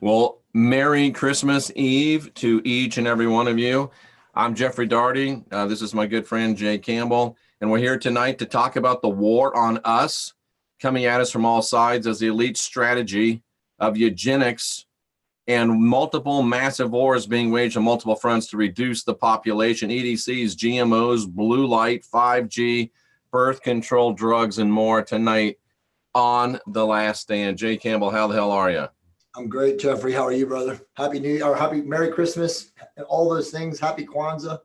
Well, Merry Christmas Eve to each and every one of you. I'm Jeffrey Daugherty. This is my good friend, Jay Campbell. And we're here tonight to talk about the war on us coming at us from all sides as the elite strategy of eugenics and multiple massive wars being waged on multiple fronts to reduce the population, EDCs, GMOs, blue light, 5G, birth control, drugs, and more tonight on The Last Stand. Jay Campbell, how the hell are you? I'm great, Jeffrey. How are you, brother? Happy New Year, or happy Merry Christmas, and all those things. Happy Kwanzaa,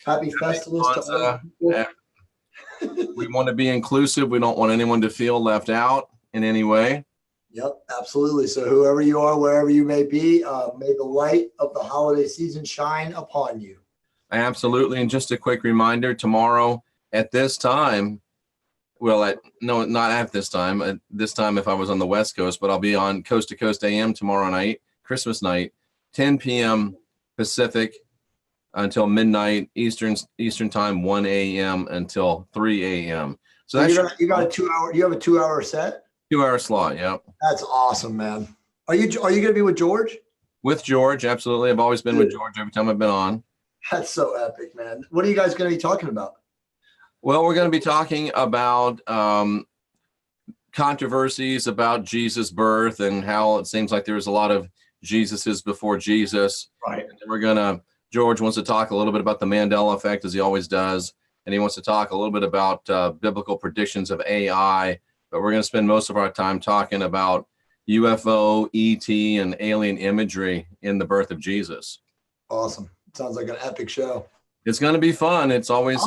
happy Festivus to all people. We want to be inclusive. We don't want anyone to feel left out in any way. Yep, absolutely. So whoever you are, wherever you may be, may the light of the holiday season shine upon you. Absolutely. And just a quick reminder, tomorrow at this time, well, no, not at this time. At this time, if I was on the West Coast, but I'll be on Coast to Coast AM tomorrow night, Christmas night, 10 p.m. Pacific until midnight Eastern time, 1 a.m. until 3 a.m. So that's you got a 2 hour. You have a 2 hour set. 2 hour slot. Yep. That's awesome, man. Are you going to be with George? With George, absolutely. I've always been with George every time I've been on. That's so epic, man. What are you guys going to be talking about? Well, we're going to be talking about controversies about Jesus' birth and how it seems like there was a lot of Jesuses before Jesus. Right. And George wants to talk a little bit about the Mandela effect, as he always does. And he wants to talk a little bit about biblical predictions of AI. But we're going to spend most of our time talking about UFO, ET, and alien imagery in the birth of Jesus. Awesome. Sounds like an epic show. It's going to be fun. It's always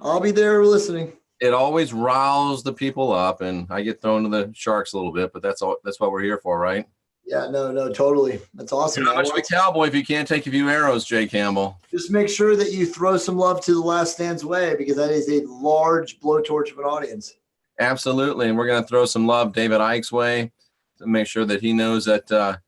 I'll be there listening. It always riles the people up, and I get thrown to the sharks a little bit, but that's what we're here for, right? Yeah, no, totally. That's awesome. You're not much of a cowboy if you can't take a few arrows, Jay Campbell. Just make sure that you throw some love to The Last Stand's way, because that is a large blowtorch of an audience. Absolutely, and we're going to throw some love David Icke's way to make sure that he knows that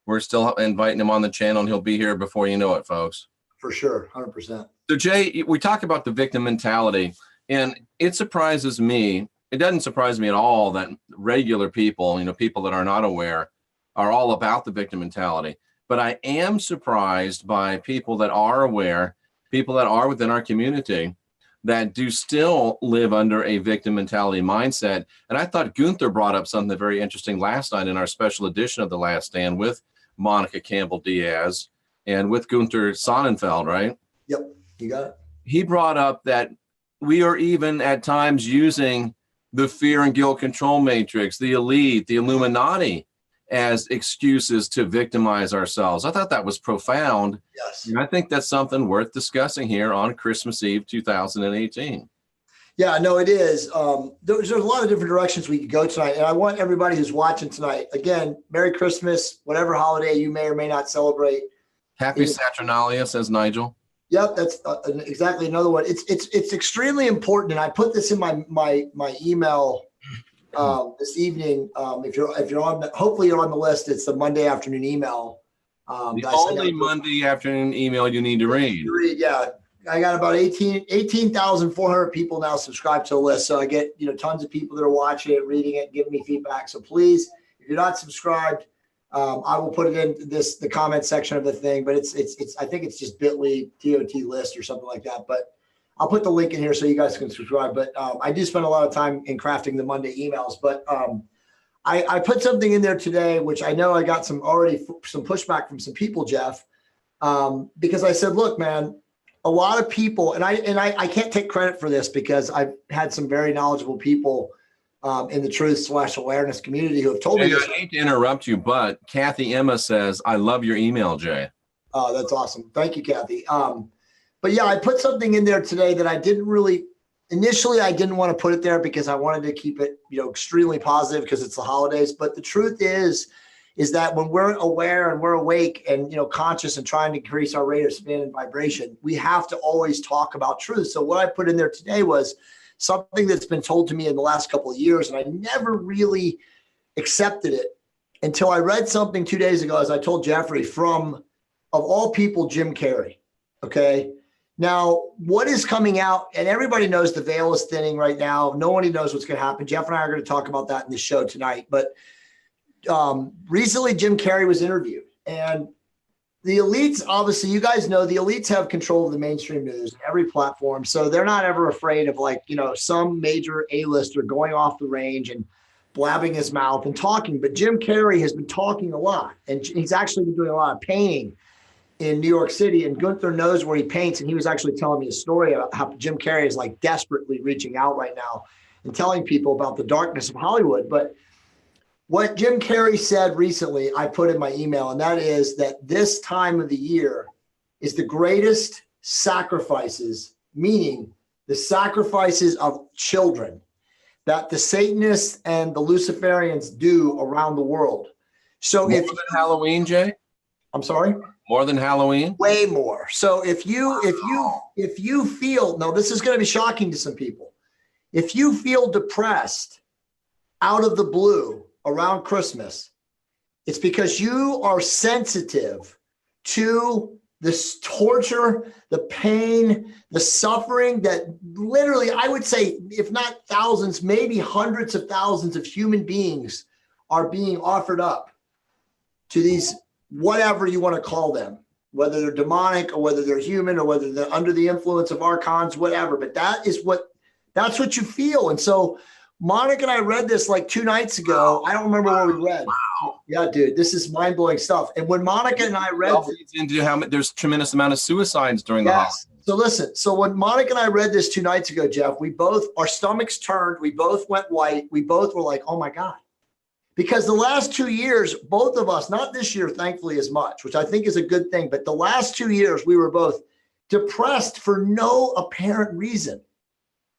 we're still inviting him on the channel, and he'll be here before you know it, folks. For sure, 100%. So, Jay, we talk about the victim mentality, and it surprises me. It doesn't surprise me at all that regular people, people that are not aware, are all about the victim mentality. But I am surprised by people that are aware, people that are within our community, that do still live under a victim mentality mindset. And I thought Gunther brought up something very interesting last night in our special edition of The Last Stand with Monica Campbell Diaz and with Gunther Sonnenfeld, right? Yep, you got it. He brought up that we are even at times using the fear and guilt control matrix, the elite, the Illuminati, as excuses to victimize ourselves. I thought that was profound. Yes. And I think that's something worth discussing here on Christmas Eve 2018. Yeah, no, it is. There's a lot of different directions we could go tonight. And I want everybody who's watching tonight, again, Merry Christmas, whatever holiday you may or may not celebrate. Happy Saturnalia, says Nigel. Yep, that's exactly another one. It's extremely important, and I put this in my email this evening. If you're on, hopefully you're on the list. It's the Monday afternoon email. The only Monday afternoon email you need to read. Yeah, I got about 18,400 people now subscribed to the list. So I get tons of people that are watching it, reading it, giving me feedback. So please, if you're not subscribed, I will put it in the comment section of the thing, but it's I think it's just bit.ly TOT list or something like that. But I'll put the link in here so you guys can subscribe. But I do spend a lot of time in crafting the Monday emails. But I put something in there today, which I know I got some pushback from some people, Jeff, because I said, look, man, a lot of people, and I can't take credit for this because I've had some very knowledgeable people in the truth/awareness community who have told me this. I hate to interrupt you, but Kathy Emma says, I love your email, Jay. Oh, that's awesome. Thank you, Kathy. But yeah, I put something in there today that I didn't want to put it there because I wanted to keep it, extremely positive because it's the holidays. But the truth is that when we're aware and we're awake and, conscious and trying to increase our rate of spin and vibration, we have to always talk about truth. So what I put in there today was something that's been told to me in the last couple of years, and I never really accepted it until I read something 2 days ago, as I told Jeffrey, from, of all people, Jim Carrey. Okay. Now, what is coming out, and everybody knows the veil is thinning right now. Nobody knows what's going to happen. Jeff and I are going to talk about that in the show tonight. But recently Jim Carrey was interviewed, and the elites, obviously, you guys know the elites have control of the mainstream news, every platform. So they're not ever afraid of some major A-lister going off the range and blabbing his mouth and talking. But Jim Carrey has been talking a lot, and he's actually been doing a lot of painting in New York City. And Gunther knows where he paints. And he was actually telling me a story about how Jim Carrey is like desperately reaching out right now and telling people about the darkness of Hollywood. But what Jim Carrey said recently, I put in my email, and that is that this time of the year is the greatest sacrifices, meaning the sacrifices of children that the Satanists and the Luciferians do around the world. So more than Halloween, Jay? I'm sorry? More than Halloween? Way more. So if you feel, now this is going to be shocking to some people. If you feel depressed out of the blue around Christmas, it's because you are sensitive to this torture, the pain, the suffering that literally, I would say, if not thousands, maybe hundreds of thousands of human beings are being offered up to these, whatever you want to call them, whether they're demonic or whether they're human or whether they're under the influence of archons, whatever. But that's what you feel. And so Monica and I read this like 2 nights ago. I don't remember what we read. Wow. Yeah, dude, this is mind-blowing stuff. And when Monica and I read into how there's a tremendous amount of suicides during the holidays. So listen, so when Monica and I read this 2 nights ago, Jeff, our stomachs turned, we both went white. We both were like, oh my God. Because the last 2 years, both of us, not this year, thankfully, as much, which I think is a good thing, but the last 2 years, we were both depressed for no apparent reason.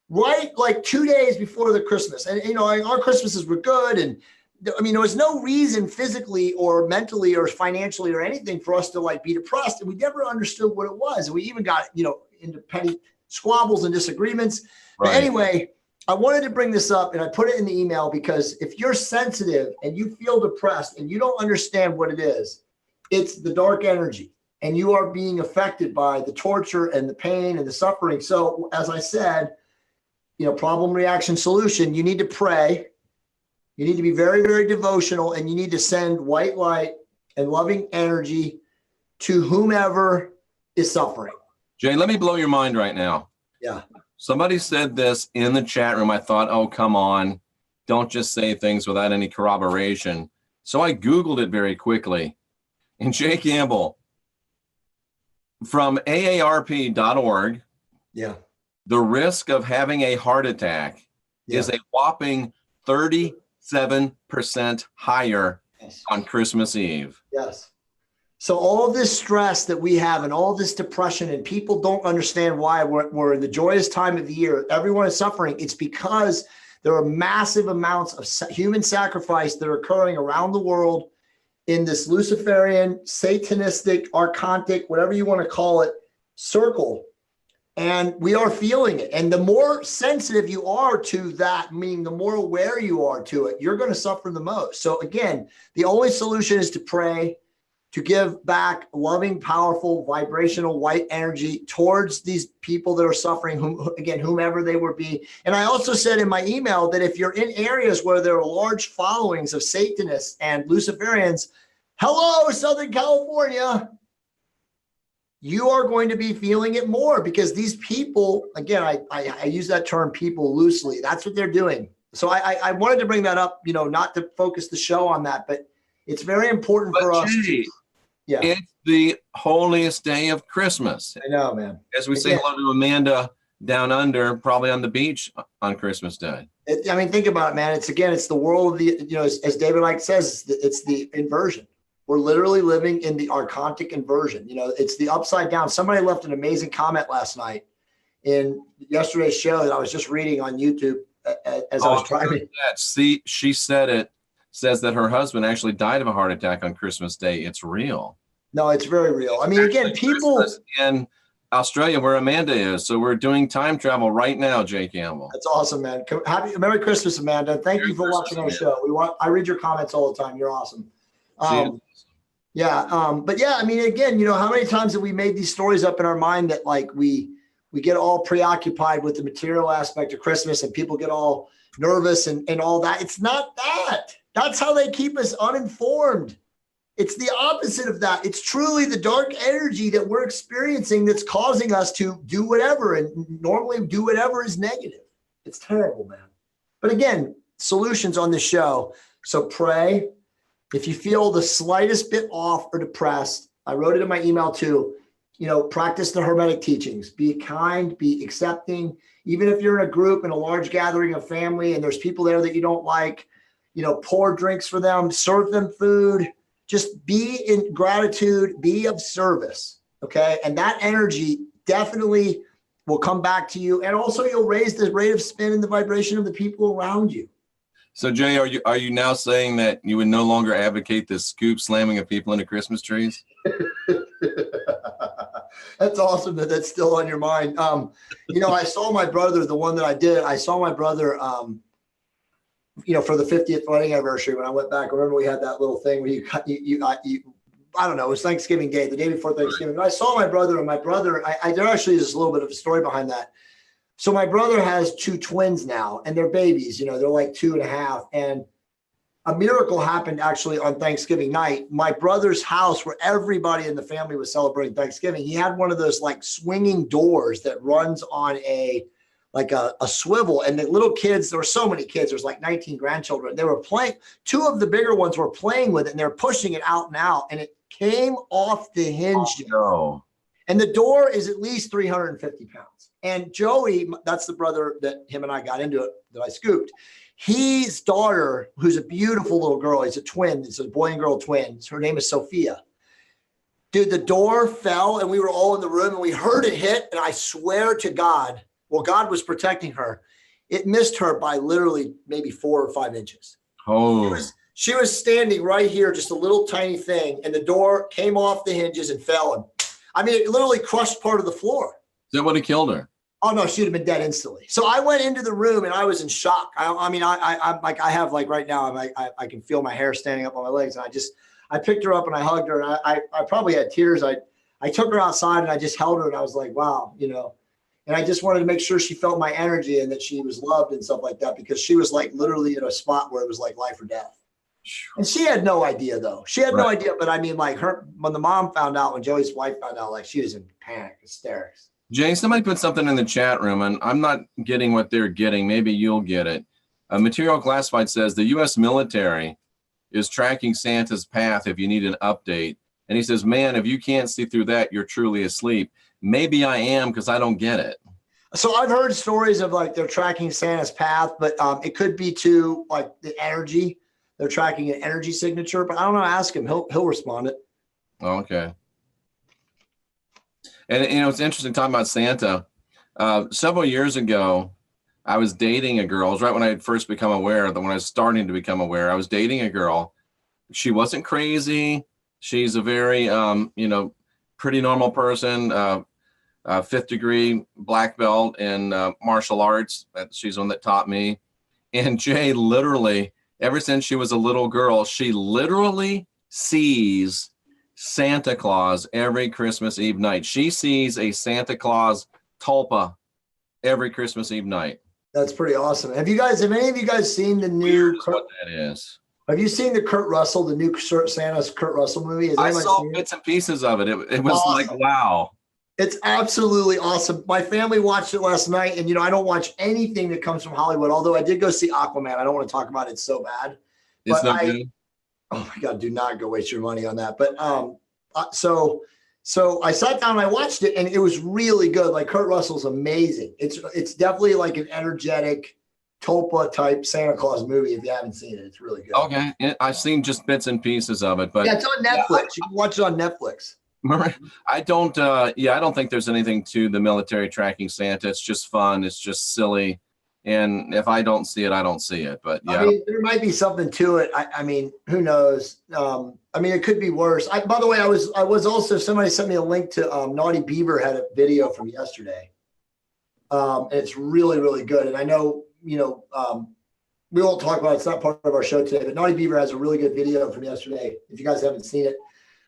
Right, like 2 days before the Christmas. And, our Christmases were good. And I mean, there was no reason physically or mentally or financially or anything for us to like be depressed. And we never understood what it was. And we even got, into petty squabbles and disagreements. Right. But anyway, I wanted to bring this up and I put it in the email because if you're sensitive and you feel depressed and you don't understand what it is, it's the dark energy and you are being affected by the torture and the pain and the suffering. So as I said, problem, reaction, solution. You need to pray. You need to be very, very devotional, and you need to send white light and loving energy to whomever is suffering. Jay, let me blow your mind right now. Yeah. Somebody said this in the chat room. I thought, oh, come on. Don't just say things without any corroboration. So I Googled it very quickly. And Jay Campbell from AARP.org. Yeah. The risk of having a heart attack is a whopping 37% higher on Christmas Eve. Yes. So all this stress that we have and all this depression, and people don't understand why we're in the joyous time of the year, everyone is suffering. It's because there are massive amounts of human sacrifice that are occurring around the world in this Luciferian, satanistic, archontic, whatever you want to call it, circle. And we are feeling it. And the more sensitive you are to that, meaning the more aware you are to it, you're going to suffer the most. So again, the only solution is to pray, to give back loving, powerful, vibrational, white energy towards these people that are suffering, whomever they would be. And I also said in my email that if you're in areas where there are large followings of Satanists and Luciferians, hello, Southern California, you are going to be feeling it more because these people, again, I use that term people loosely. That's what they're doing. So I wanted to bring that up, not to focus the show on that, but it's very important for us. Yeah. It's the holiest day of Christmas. I know, man. As we say hello to Amanda down under, probably on the beach on Christmas Day. Think about it, man. It's the world of the, as David Icke says, it's the inversion. We're literally living in the archontic inversion. It's the upside down. Somebody left an amazing comment last night in yesterday's show that I was just reading on YouTube as I was driving. See, she says that her husband actually died of a heart attack on Christmas Day. It's real. No, it's very real. I mean, again, people in Australia where Amanda is. So we're doing time travel right now, Jay Campbell. That's awesome, man. Merry Christmas, Amanda. Thank you for watching our show. I read your comments all the time. You're awesome. But yeah, I mean, again, how many times have we made these stories up in our mind that like we get all preoccupied with the material aspect of Christmas and people get all nervous and all that. It's not that. That's how they keep us uninformed. It's the opposite of that. It's truly the dark energy that we're experiencing that's causing us to do whatever, and normally do whatever is negative. It's terrible, man. But again, solutions on the show. So pray. If you feel the slightest bit off or depressed, I wrote it in my email too, practice the Hermetic teachings. Be kind, be accepting. Even if you're in a group, in a large gathering of family, and there's people there that you don't like, pour drinks for them, serve them food. Just be in gratitude, be of service, okay? And that energy definitely will come back to you. And also you'll raise the rate of spin and the vibration of the people around you. So Jay, are you now saying that you would no longer advocate this scoop slamming of people into Christmas trees? That's awesome that that's still on your mind. I saw my brother, the one that I saw my brother, for the 50th wedding anniversary, when I went back. Remember, we had that little thing where I don't know, it was Thanksgiving Day, the day before Thanksgiving. And I saw my brother, and there actually is a little bit of a story behind that. So my brother has 2 twins now, and they're babies, they're like 2.5. And a miracle happened actually on Thanksgiving night. My brother's house, where everybody in the family was celebrating Thanksgiving, he had one of those like swinging doors that runs on a swivel. And the little kids, there were so many kids, there's like 19 grandchildren. They were playing, 2 of the bigger ones were playing with it, and they're pushing it out and out, and it came off the hinge. Oh, no. And the door is at least 350 pounds. And Joey, that's the brother that him and I got into it, that I scooped. His daughter, who's a beautiful little girl, he's a twin. It's a boy and girl twin. Her name is Sophia. Dude, the door fell, and we were all in the room, and we heard it hit. And I swear to God, God was protecting her. It missed her by literally maybe 4 or 5 inches. Oh. She was standing right here, just a little tiny thing, and the door came off the hinges and fell. And it literally crushed part of the floor. That would have killed her. Oh no, she'd have been dead instantly. So I went into the room, and I was in shock. I'm like, I have like right now, I can feel my hair standing up on my legs. And I picked her up and I hugged her, and I probably had tears. I took her outside and I just held her, and I was like, wow, and I just wanted to make sure she felt my energy and that she was loved and stuff like that, because she was like literally in a spot where it was like life or death. And she had no idea though. She had no idea, but when the mom found out, when Joey's wife found out, like she was in panic, hysterics. Jay, somebody put something in the chat room, and I'm not getting what they're getting. Maybe you'll get it. Material Classified says the U.S. military is tracking Santa's path if you need an update. And he says, man, if you can't see through that, you're truly asleep. Maybe I am, because I don't get it. So I've heard stories of like they're tracking Santa's path, but it could be to like the energy. They're tracking an energy signature, but I don't know. Ask him. He'll respond it. Okay. And it's interesting talking about Santa. Several years ago, I was dating a girl. It was right when I had first become aware, when I was starting to become aware. I was dating a girl. She wasn't crazy. She's a very, pretty normal person. 5th degree black belt in martial arts. She's the one that taught me. And Jay, literally, ever since she was a little girl, she literally sees Santa Claus every Christmas Eve night. She sees a Santa Claus tulpa every Christmas Eve night. That's pretty awesome. Have any of you guys seen the new? What that is? Have you seen the Kurt Russell, the new Santa's Kurt Russell movie? I saw bits and pieces of it. It was awesome. Like, wow. It's absolutely awesome. My family watched it last night, and I don't watch anything that comes from Hollywood. Although I did go see Aquaman. I don't want to talk about it so bad. It's no good. Oh my God, do not go waste your money on that. But so I sat down and I watched it, and it was really good. Like Kurt Russell's amazing. It's definitely like an energetic tulpa type Santa Claus movie. If you haven't seen it, it's really good. Okay, I've seen just bits and pieces of it, but yeah, it's on Netflix. You can watch it on Netflix. I don't think there's anything to the military tracking Santa. It's just fun. It's just silly. And if I don't see it, I don't see it. But yeah, there might be something to it. Who knows? It could be worse. By the way, I was also, somebody sent me a link to Naughty Beaver had a video from yesterday. And it's really, really good. And I know, we won't talk about it. It's not part of our show today, but Naughty Beaver has a really good video from yesterday, if you guys haven't seen it.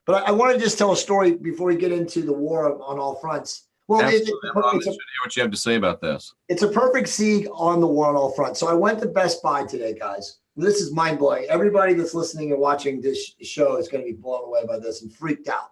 But I want to just tell a story before we get into the war on all fronts. Well, what you have to say about this. It's a perfect sieg on the war on all fronts. So I went to Best Buy today, guys. This is mind blowing. Everybody that's listening and watching this show is going to be blown away by this and freaked out.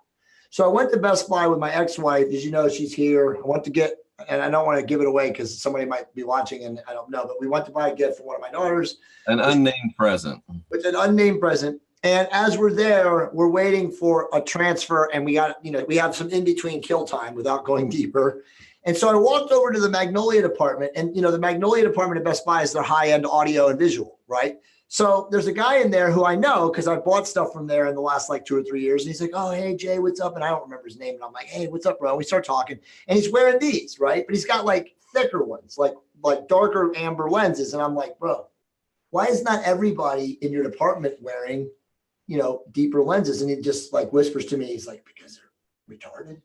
So I went to Best Buy with my ex-wife. As you know, she's here. I want to get, and I don't want to give it away because somebody might be watching and I don't know, but we went to buy a gift for one of my daughters. An unnamed present. It's an unnamed present. And as we're there, we're waiting for a transfer and we got, we have some in-between kill time without going deeper. And so I walked over to the Magnolia department and, the Magnolia department at Best Buy is their high-end audio and visual, right? So there's a guy in there who I know because I bought stuff from there in the last like 2 or 3 years. And he's like, oh, hey, Jay, what's up? And I don't remember his name. And I'm like, hey, what's up, bro? And we start talking and he's wearing these, right? But he's got like thicker ones, like darker amber lenses. And I'm like, bro, why is not everybody in your department wearing, deeper lenses? And he just like whispers to me, he's like, because they're retarded.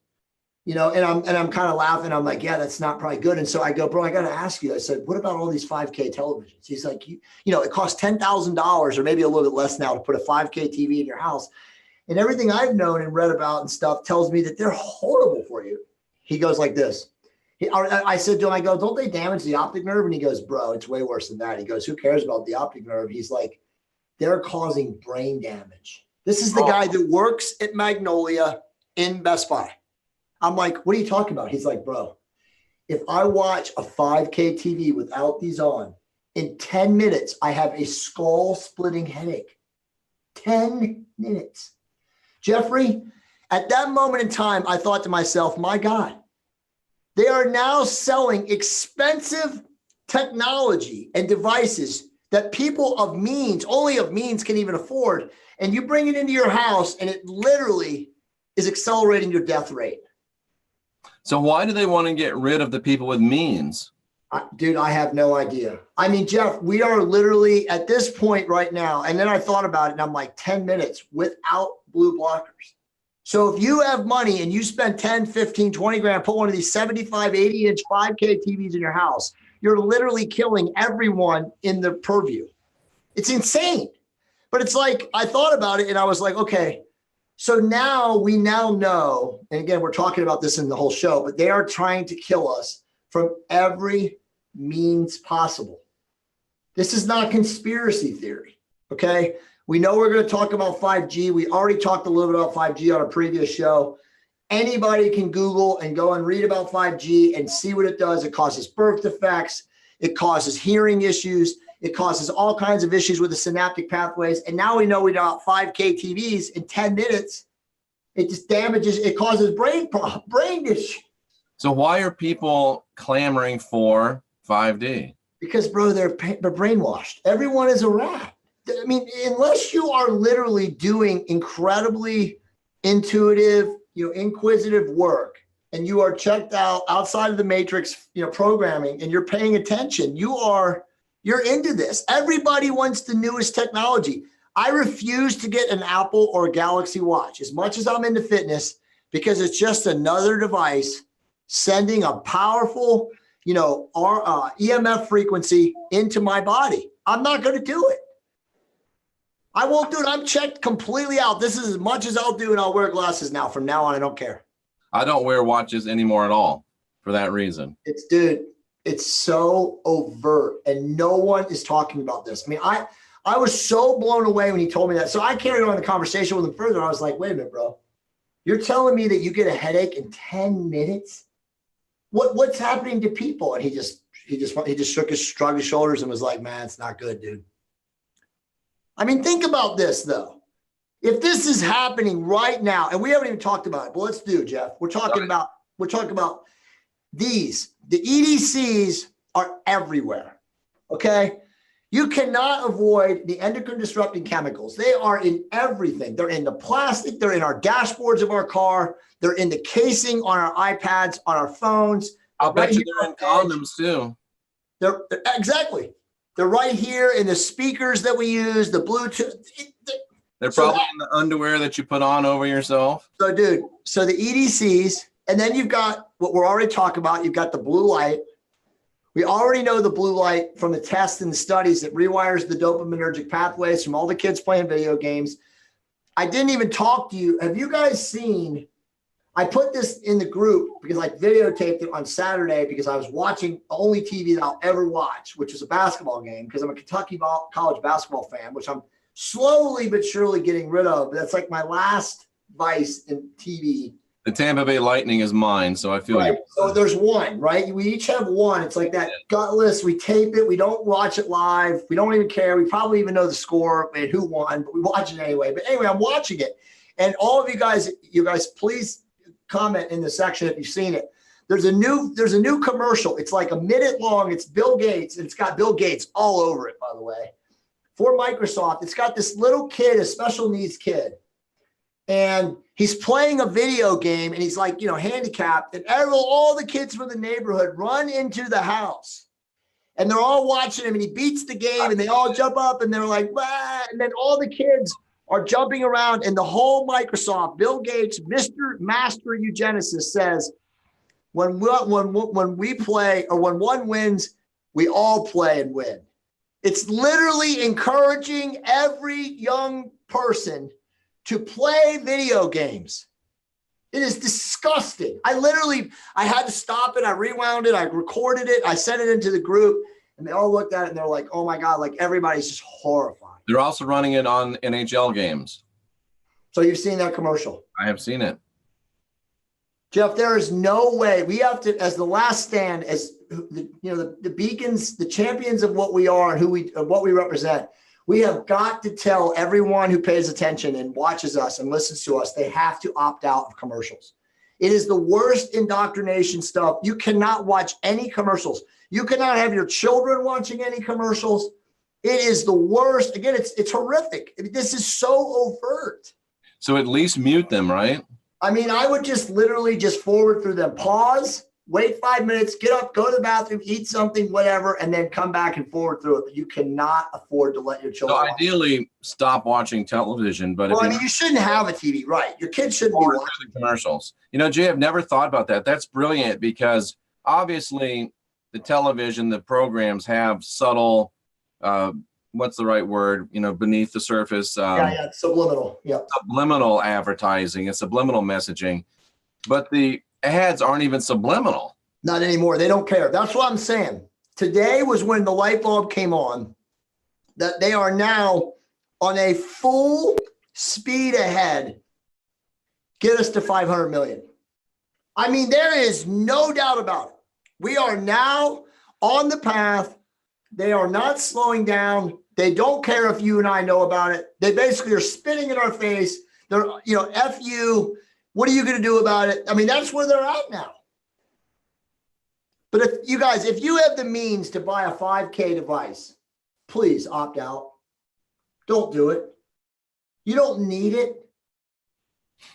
And I'm kind of laughing. I'm like, yeah, that's not probably good. And so I go, bro, I got to ask you. I said, what about all these 5K televisions? He's like, it costs $10,000 or maybe a little bit less now to put a 5K TV in your house. And everything I've known and read about and stuff tells me that they're horrible for you. He goes like this. I said to him, I go, don't they damage the optic nerve? And he goes, bro, it's way worse than that. He goes, who cares about the optic nerve? He's like, they're causing brain damage. This is the guy that works at Magnolia in Best Buy. I'm like, what are you talking about? He's like, bro, if I watch a 5K TV without these on, in 10 minutes, I have a skull splitting headache. 10 minutes. Jeffrey, at that moment in time, I thought to myself, my God, they are now selling expensive technology and devices that people of means, only of means, can even afford. And you bring it into your house and it literally is accelerating your death rate. So why do they want to get rid of the people with means? Dude, I have no idea. I mean, Jeff, we are literally at this point right now. And then I thought about it and I'm like 10 minutes without blue blockers. So if you have money and you spend 10, 15, 20 grand, put one of these 75, 80 inch 5K TVs in your house, you're literally killing everyone in the purview. It's insane. But it's like, I thought about it and I was like, okay, so now we know, and again, we're talking about this in the whole show, but they are trying to kill us from every means possible. This is not conspiracy theory, okay? We know we're going to talk about 5G. We already talked a little bit about 5G on a previous show. Anybody can Google and go and read about 5G and see what it does. It causes birth defects. It causes hearing issues. It causes all kinds of issues with the synaptic pathways. And now we know we got 5K TVs in 10 minutes. It just damages, it causes brain issues. So why are people clamoring for 5D? Because, bro, they're brainwashed. Everyone is a rat. I mean, unless you are literally doing incredibly intuitive, inquisitive work, and you are checked out outside of the matrix, programming, and you're paying attention, you're into this. Everybody wants the newest technology. I refuse to get an Apple or a Galaxy Watch as much as I'm into fitness because it's just another device sending a powerful, EMF frequency into my body. I'm not going to do it. I won't do it. I'm checked completely out. This is as much as I'll do, and I'll wear glasses now. From now on, I don't care. I don't wear watches anymore at all for that reason. It's so overt and no one is talking about this. I mean, I was so blown away when he told me that. So I carried on the conversation with him further. I was like, wait a minute, bro. You're telling me that you get a headache in 10 minutes? What's happening to people? And he just shrugged his shoulders and was like, man, it's not good, dude. I mean, think about this though. If this is happening right now, and we haven't even talked about it, but let's do, Jeff. We're talking about these. The EDCs are everywhere, okay? You cannot avoid the endocrine disrupting chemicals. They are in everything. They're in the plastic. They're in our dashboards of our car. They're in the casing on our iPads, on our phones. I'll bet you they're in condoms too. Exactly. They're right here in the speakers that we use, the Bluetooth. They're probably in the underwear that you put on over yourself. So, dude, so the EDCs, and then you've got what we're already talking about. You've got the blue light. We already know the blue light from the tests and the studies that rewires the dopaminergic pathways from all the kids playing video games. I didn't even talk to you. Have you guys seen I put this in the group because I videotaped it on Saturday because I was watching the only TV that I'll ever watch, which is a basketball game, because I'm a Kentucky college basketball fan, which I'm slowly but surely getting rid of. But that's like my last vice in TV. The Tampa Bay Lightning is mine, so I feel you. So there's one, right? We each have one. It's like that gutless. We tape it. We don't watch it live. We don't even care. We probably even know the score and who won, but we watch it anyway. But anyway, I'm watching it. And all of you guys, please comment in the section if you've seen it. There's a new commercial. It's like a minute long. It's Bill Gates, and it's got Bill Gates all over it, by the way, for Microsoft. It's got this little kid, a special needs kid. And he's playing a video game, and he's like, handicapped. And all the kids from the neighborhood run into the house, and they're all watching him. And he beats the game, and they all jump up, and they're like, bah! And then all the kids are jumping around, and the whole Microsoft, Bill Gates, Mr. Master Eugenicist, says, when we play, or when one wins, we all play and win. It's literally encouraging every young person to play video games. It is disgusting. I had to stop it. I rewound it. I recorded it. I sent it into the group, and they all looked at it and they're like, oh my God, like everybody's just horrified. They're also running it on NHL games. So you've seen that commercial? I have seen it. Jeff, there is no way. We have to, as the last stand, as the beacons, the champions of what we are and what we represent, we have got to tell everyone who pays attention and watches us and listens to us, they have to opt out of commercials. It is the worst indoctrination stuff. You cannot watch any commercials. You cannot have your children watching any commercials. It is the worst. Again, it's horrific. This is so overt. So at least mute them, right? I mean, I would just literally just forward through them. Pause, wait 5 minutes, get up, go to the bathroom, eat something, whatever, and then come back and forward through it. But you cannot afford to let your children So ideally, stop watching television. But well, you shouldn't have a TV, right? Your kids shouldn't be watching commercials. Jay, I've never thought about that. That's brilliant, because obviously the television, the programs have subtle, what's the right word? Beneath the surface. Subliminal. Yeah. Subliminal advertising and subliminal messaging, but the ads aren't even subliminal. Not anymore. They don't care. That's what I'm saying. Today was when the light bulb came on that they are now on a full speed ahead. Get us to 500 million. I mean, there is no doubt about it. We are now on the path. They are not slowing down. They don't care if you and I know about it. They basically are spitting in our face. They're, F you. What are you going to do about it? I mean, that's where they're at now. But if you have the means to buy a 5K device, please opt out. Don't do it. You don't need it.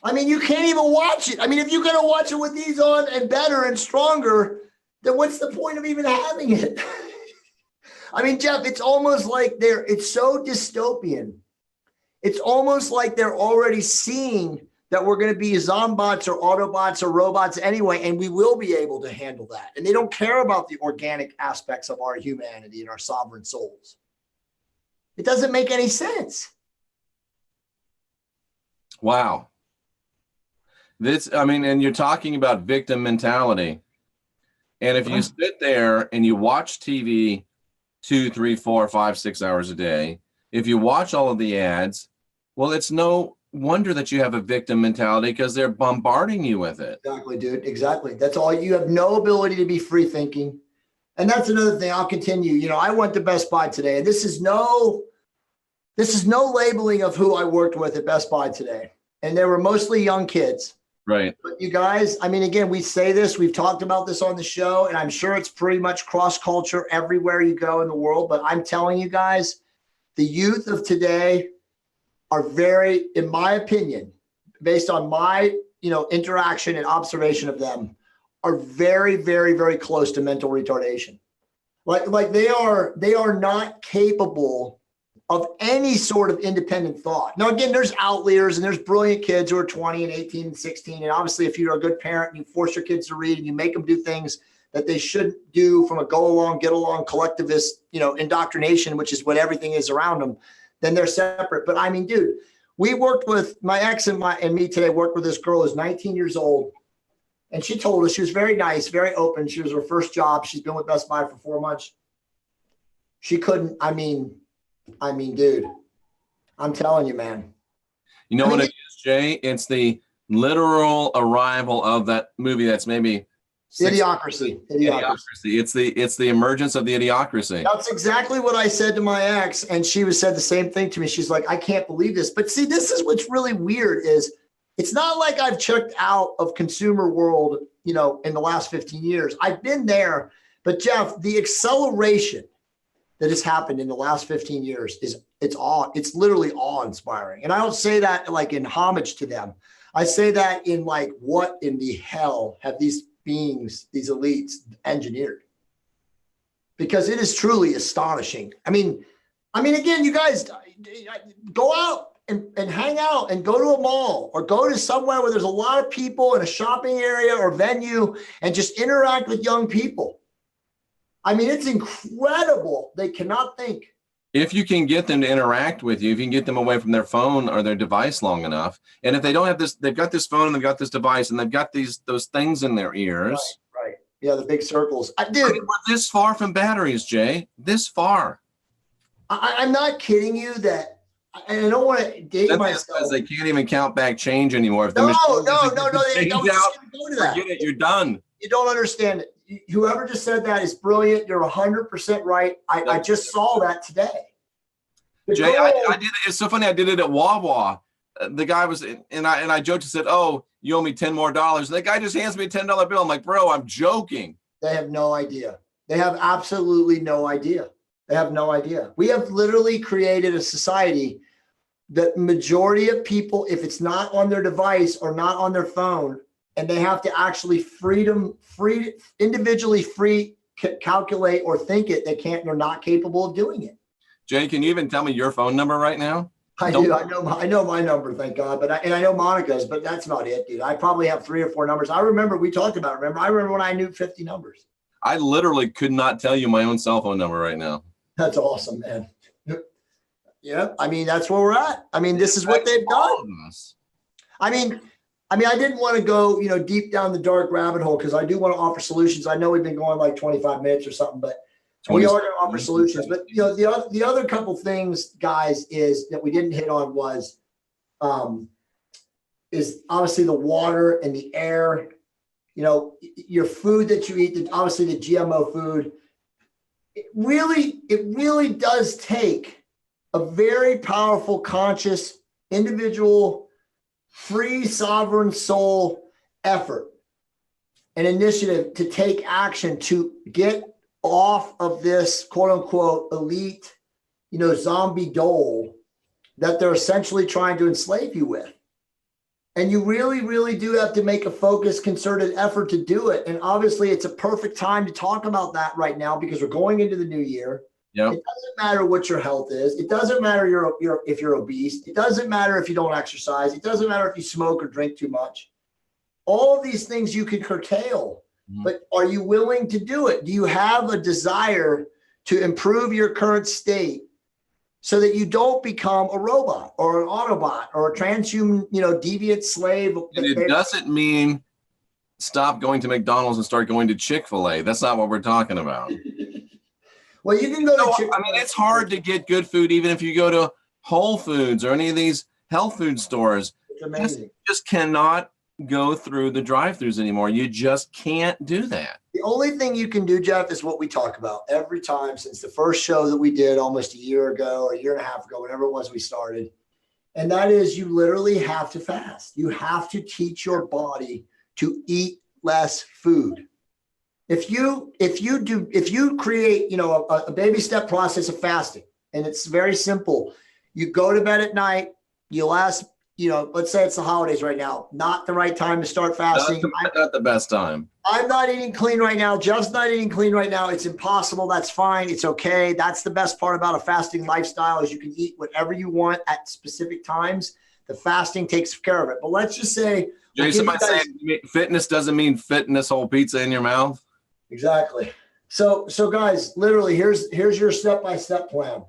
I mean, you can't even watch it. I mean, if you're going to watch it with these on and better and stronger, then what's the point of even having it? I mean, Jeff, it's almost like it's so dystopian. It's almost like they're already seeing that we're going to be zombots or Autobots or robots anyway, and we will be able to handle that. And they don't care about the organic aspects of our humanity and our sovereign souls. It doesn't make any sense. Wow. And you're talking about victim mentality. And if you sit there and you watch TV 2, 3, 4, 5, 6 hours a day, if you watch all of the ads, well, it's no wonder that you have a victim mentality, because they're bombarding you with it. Exactly, dude. Exactly. That's all. You have no ability to be free thinking. And that's another thing. I'll continue. I went to Best Buy today, and this is no labeling of who I worked with at Best Buy today. And they were mostly young kids. Right. But you guys, I mean, again, we say this, we've talked about this on the show, and I'm sure it's pretty much cross culture everywhere you go in the world. But I'm telling you guys, the youth of today are very, in my opinion, based on my, interaction and observation of them, are very, very, very close to mental retardation. Like they are not capable of any sort of independent thought. Now, again, there's outliers and there's brilliant kids who are 20 and 18 and 16. And obviously, if you're a good parent and you force your kids to read and you make them do things that they shouldn't do from a go along, get along, collectivist, indoctrination, which is what everything is around them, then they're separate. But I mean, dude, We worked with my ex and me today worked with this girl who's 19 years old. And she told us, she was very nice, very open. She was her first job. She's been with Best Buy for 4 months. She couldn't, I mean, dude, I'm telling you, man. You know what it is, Jay? It's the literal arrival of that movie that's maybe Idiocracy. It's the emergence of the idiocracy. That's exactly what I said to my ex, and she said the same thing to me. She's like, I can't believe this. But see, this is what's really weird is it's not like I've checked out of consumer world, in the last 15 years. I've been there, but Jeff, the acceleration that has happened in the last 15 years it's literally awe-inspiring. And I don't say that like in homage to them. I say that in like, what in the hell have these beings, these elites engineered? Because it is truly astonishing. I mean, again, you guys go out and hang out and go to a mall or go to somewhere where there's a lot of people in a shopping area or venue and just interact with young people. I mean, it's incredible. They cannot think. If you can get them to interact with you, if you can get them away from their phone or their device long enough, and if they don't have this, they've got this phone and they've got this device and they've got those things in their ears. Right. Yeah, the big circles. Dude, I mean, we're this far from batteries, Jay. This far. I'm not kidding you that. And I don't want to date myself. Because they can't even count back change anymore. If no, they don't go to that. Forget it, you're done. You don't understand it. Whoever just said that is brilliant. You're 100% right. I just saw that today. Jay, I did it. It's so funny. I did it at Wawa. The guy was, and I joked and said, "Oh, you owe me $10 more." And the guy just hands me a $10 bill. I'm like, bro, I'm joking. They have no idea. They have absolutely no idea. They have no idea. We have literally created a society that majority of people, if it's not on their device or not on their phone, and they have to actually individually calculate or think it, they're not capable of doing it. Jay, can you even tell me your phone number right now? I do. I know my number, thank God. But I know Monica's, but that's about it, dude. I probably have 3 or 4 numbers. I remember we talked about it. I remember when I knew 50 numbers. I literally could not tell you my own cell phone number right now. That's awesome, man. Yeah. I mean, that's where we're at. I mean, this is what they've done. I mean, I didn't want to go, deep down the dark rabbit hole because I do want to offer solutions. I know we've been going like 25 minutes or something, but we are going to offer solutions. But the other couple things, guys, is that we didn't hit on is obviously the water and the air. Your food that you eat, obviously the GMO food. It really does take a very powerful, conscious, individual, free, sovereign soul effort and initiative to take action to get off of this quote unquote elite, zombie dole that they're essentially trying to enslave you with. And you really, really do have to make a focused, concerted effort to do it. And obviously it's a perfect time to talk about that right now because we're going into the new year. Yeah. It doesn't matter what your health is. It doesn't matter if you're obese. It doesn't matter if you don't exercise. It doesn't matter if you smoke or drink too much. All of these things you can curtail, but are you willing to do it? Do you have a desire to improve your current state so that you don't become a robot or an Autobot or a transhuman, deviant slave? And it doesn't mean stop going to McDonald's and start going to Chick-fil-A. That's not what we're talking about. Well, you can go to Chick-fil-A. I mean, it's hard to get good food even if you go to Whole Foods or any of these health food stores. It's amazing. You just cannot go through the drive-thrus anymore. You just can't do that. The only thing you can do, Jeff, is what we talk about every time since the first show that we did almost a year ago or a year and a half ago, whenever it was we started. And that is you literally have to fast. You have to teach your body to eat less food. If you create, a baby step process of fasting, and it's very simple. You go to bed at night, you'll ask, let's say it's the holidays right now, not the right time to start fasting. Not the best time. I'm not eating clean right now. Jeff's not eating clean right now. It's impossible. That's fine. It's okay. That's the best part about a fasting lifestyle is you can eat whatever you want at specific times. The fasting takes care of it. But let's just say, somebody saying fitness doesn't mean fitness whole pizza in your mouth. Exactly. So guys, literally here's your step-by-step plan.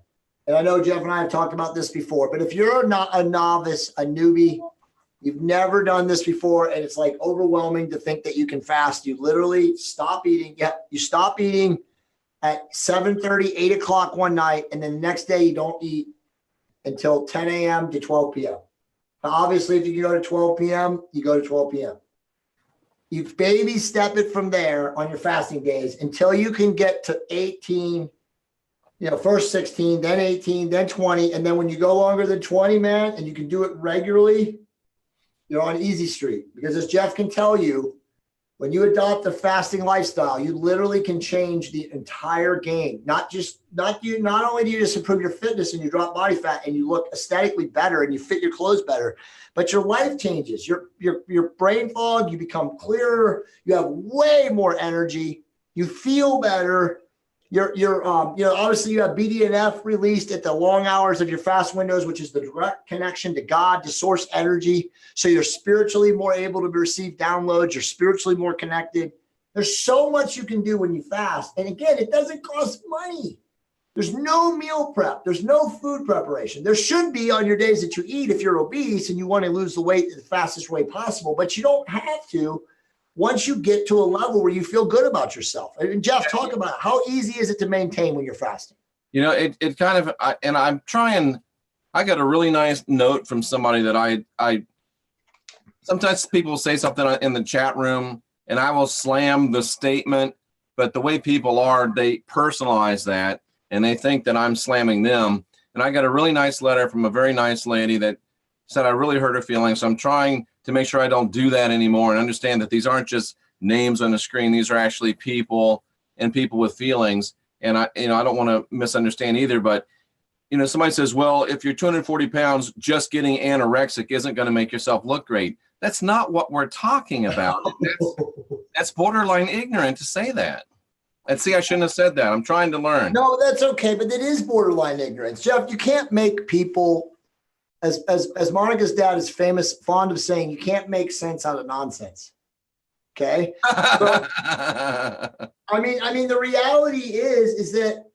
and I know Jeff and I have talked about this before, but if you're not a novice, a newbie, you've never done this before, and it's like overwhelming to think that you can fast, you literally stop eating. Yep, you stop eating at 7:30, 8 o'clock one night, and then the next day you don't eat until 10 a.m. to 12 p.m. Now, obviously, if you can go to 12 p.m., you go to 12 p.m. You baby step it from there on your fasting days until you can get to 18, first 16, then 18, then 20. And then when you go longer than 20, man, and you can do it regularly, you're on easy street. Because as Jeff can tell you, when you adopt a fasting lifestyle, you literally can change the entire game. Not only do you just improve your fitness and you drop body fat and you look aesthetically better and you fit your clothes better, but your life changes. Your brain fog, you become clearer, you have way more energy, you feel better. Obviously you have BDNF released at the long hours of your fast windows, which is the direct connection to God, to source energy. So you're spiritually more able to receive downloads. You're spiritually more connected. There's so much you can do when you fast. And again, it doesn't cost money. There's no meal prep. There's no food preparation. There should be on your days that you eat if you're obese and you want to lose the weight the fastest way possible, but you don't have to. Once you get to a level where you feel good about yourself. And Jeff, talk about how easy is it to maintain when you're fasting? It kind of, and I'm trying, I got a really nice note from somebody that I sometimes people say something in the chat room and I will slam the statement, but the way people are, they personalize that and they think that I'm slamming them. And I got a really nice letter from a very nice lady that said I really hurt her feelings. So I'm trying to make sure I don't do that anymore and understand that these aren't just names on the screen. These are actually people and people with feelings. And I don't want to misunderstand either, but somebody says, well, if you're 240 pounds, just getting anorexic isn't going to make yourself look great. That's not what we're talking about. That's borderline ignorant to say that. And see, I shouldn't have said that. I'm trying to learn. No, that's okay. But it is borderline ignorance. Jeff, you can't make people, as Monica's dad is fond of saying, you can't make sense out of nonsense. Okay. So, I mean, the reality is that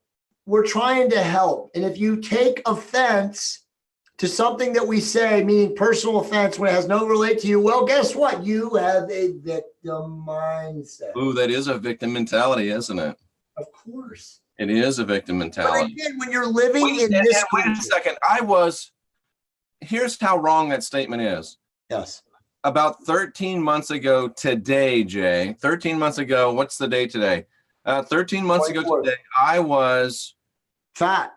we're trying to help. And if you take offense to something that we say, meaning personal offense, when it has no relate to you, well, guess what? You have a victim mindset. Ooh, that is a victim mentality, isn't it? Of course. It is a victim mentality. But again, when you're living in this wait a second. Here's how wrong that statement is. Yes. About 13 months ago today, Jay, 13 months ago, what's the day today? 13 months 24. Ago today, I was fat.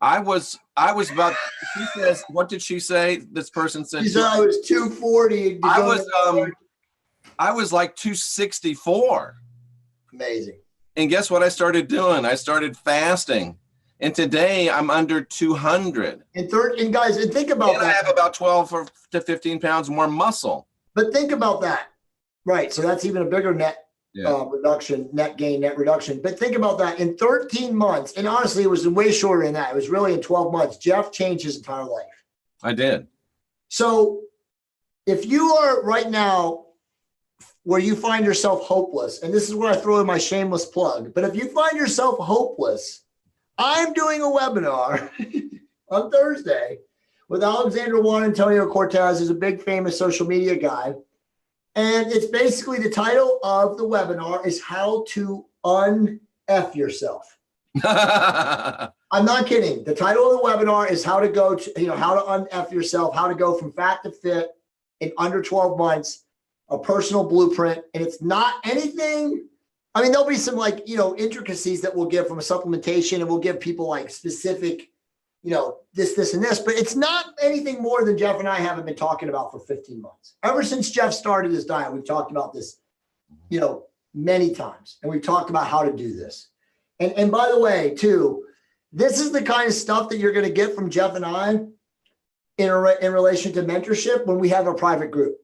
I was about, she says, what did she say? This person said, she said I was 240. I was like 264. Amazing. And guess what I started doing? I started fasting. And today I'm under 200. And guys, and think about that. I have about 12 to 15 pounds more muscle. But think about that. Right. So that's even a bigger net reduction, net gain, net reduction. But think about that. In 13 months, and honestly, it was way shorter than that. It was really in 12 months. Jeff changed his entire life. I did. So if you are right now where you find yourself hopeless, and this is where I throw in my shameless plug, but if you find yourself hopeless, I'm doing a webinar on Thursday with Alexander Juan Antonio Cortez, who's a big famous social media guy. And it's basically the title of the webinar is how to un-F yourself. I'm not kidding. The title of the webinar is how to go to, how to un-F yourself, how to go from fat to fit in under 12 months, a personal blueprint. And it's not anything. I mean, there'll be some intricacies that we'll give from a supplementation, and we'll give people like specific, this, and this, but it's not anything more than Jeff and I haven't been talking about for 15 months. Ever since Jeff started his diet, we've talked about this, many times, and we've talked about how to do this. And by the way, too, this is the kind of stuff that you're going to get from Jeff and I in relation to mentorship when we have a private group.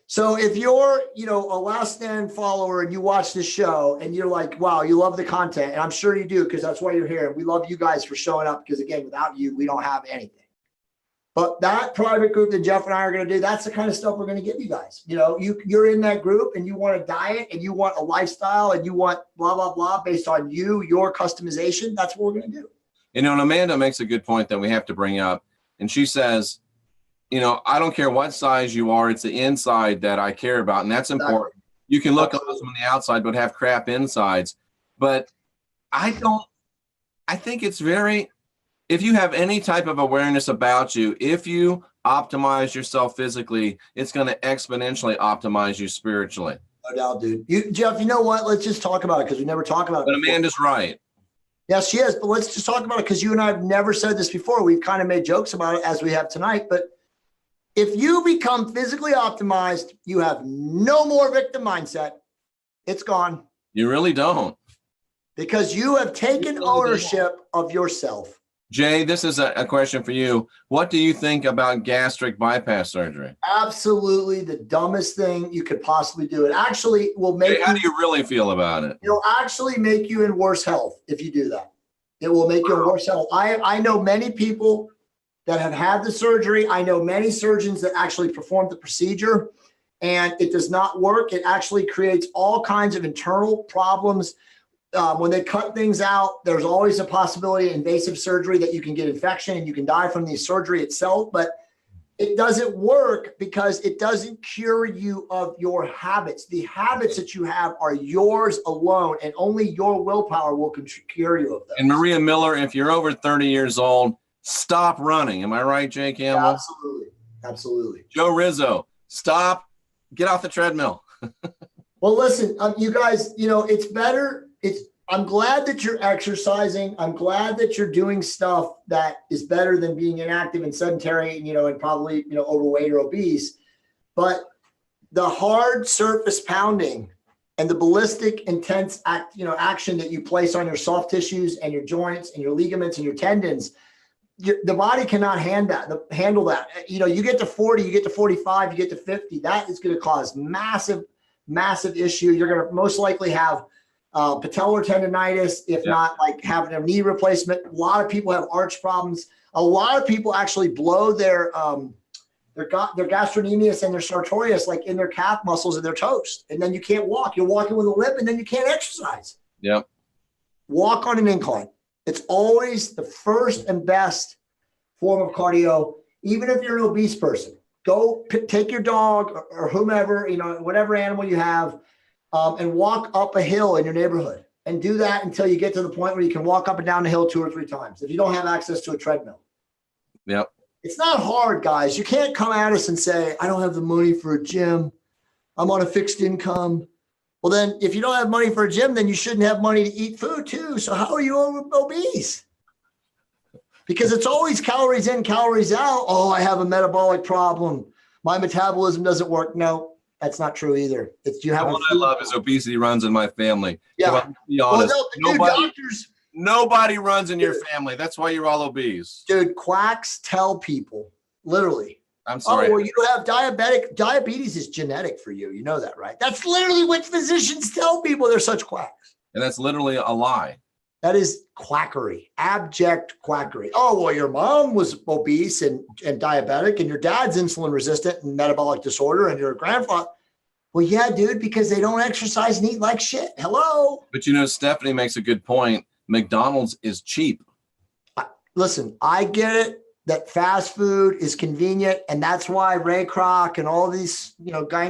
So if you're, a Last Stand follower and you watch this show and you're like, wow, you love the content, and I'm sure you do because that's why you're here. And we love you guys for showing up because, again, without you, we don't have anything. But that private group that Jeff and I are going to do, that's the kind of stuff we're going to give you guys. You're in that group and you want a diet and you want a lifestyle and you want blah, blah, blah based on your customization. That's what we're going to do. And, and Amanda makes a good point that we have to bring up. And she says, I don't care what size you are. It's the inside that I care about. And that's important. Exactly. You can look awesome on the outside, but have crap insides. But I think it's if you have any type of awareness about you, if you optimize yourself physically, it's going to exponentially optimize you spiritually. No doubt, dude. Jeff, you know what? Let's just talk about it because we never talk about it. But Amanda's right. Yes, she is. But let's just talk about it because you and I have never said this before. We've kind of made jokes about it as we have tonight. But if you become physically optimized, you have no more victim mindset. It's gone. You really don't. Because you have taken ownership of yourself. Jay, this is a question for you. What do you think about gastric bypass surgery? Absolutely the dumbest thing you could possibly do. It actually will make How do you really feel about it? It'll actually make you in worse health if you do that. It will make you in worse health. I know many people that have had the surgery. I know many surgeons that actually performed the procedure, and it does not work. It actually creates all kinds of internal problems. When they cut things out, there's always a possibility of invasive surgery that you can get infection and you can die from the surgery itself, but it doesn't work because it doesn't cure you of your habits. The habits that you have are yours alone, and only your willpower will cure you of them. And Maria Miller, if you're over 30 years old, stop running. Am I right, Jay Campbell? Yeah, absolutely. Absolutely. Joe Rizzo, stop. Get off the treadmill. Well, listen, you guys, it's better. I'm glad that you're exercising. I'm glad that you're doing stuff that is better than being inactive and sedentary, and probably, overweight or obese. But the hard surface pounding and the ballistic intense action that you place on your soft tissues and your joints and your ligaments and your tendons, the body cannot handle that. You get to 40, you get to 45, you get to 50. That is going to cause massive issue. You're going to most likely have patellar tendonitis, if not like having a knee replacement. A lot of people have arch problems. A lot of people actually blow their gastrocnemius and their sartorius, like in their calf muscles and their toes. And then you can't walk. You're walking with a limp and then you can't exercise. Yep. Walk on an incline. It's always the first and best form of cardio, even if you're an obese person. Go take your dog or whomever, whatever animal you have, and walk up a hill in your neighborhood, and do that until you get to the point where you can walk up and down the hill 2 or 3 times if you don't have access to a treadmill. Yep. It's not hard, guys. You can't come at us and say, I don't have the money for a gym. I'm on a fixed income. Well, then if you don't have money for a gym, then you shouldn't have money to eat food too. So how are you obese? Because it's always calories in, calories out. Oh, I have a metabolic problem. My metabolism doesn't work. No. That's not true either. It's you have. What I love is obesity runs in my family. Yeah. Well, be honest. Well, nobody runs in your family. That's why you're all obese. Dude, quacks tell people, literally. I'm sorry. Oh, well, you have diabetes is genetic for you. You know that, right? That's literally what physicians tell people. They're such quacks. And that's literally a lie. That is quackery, abject quackery. Oh, well, your mom was obese and diabetic, and your dad's insulin resistant and metabolic disorder, and your grandfather. Well, yeah, dude, because they don't exercise and eat like shit. Hello. But Stephanie makes a good point. McDonald's is cheap. Listen, I get it that fast food is convenient, and that's why Ray Kroc and all these,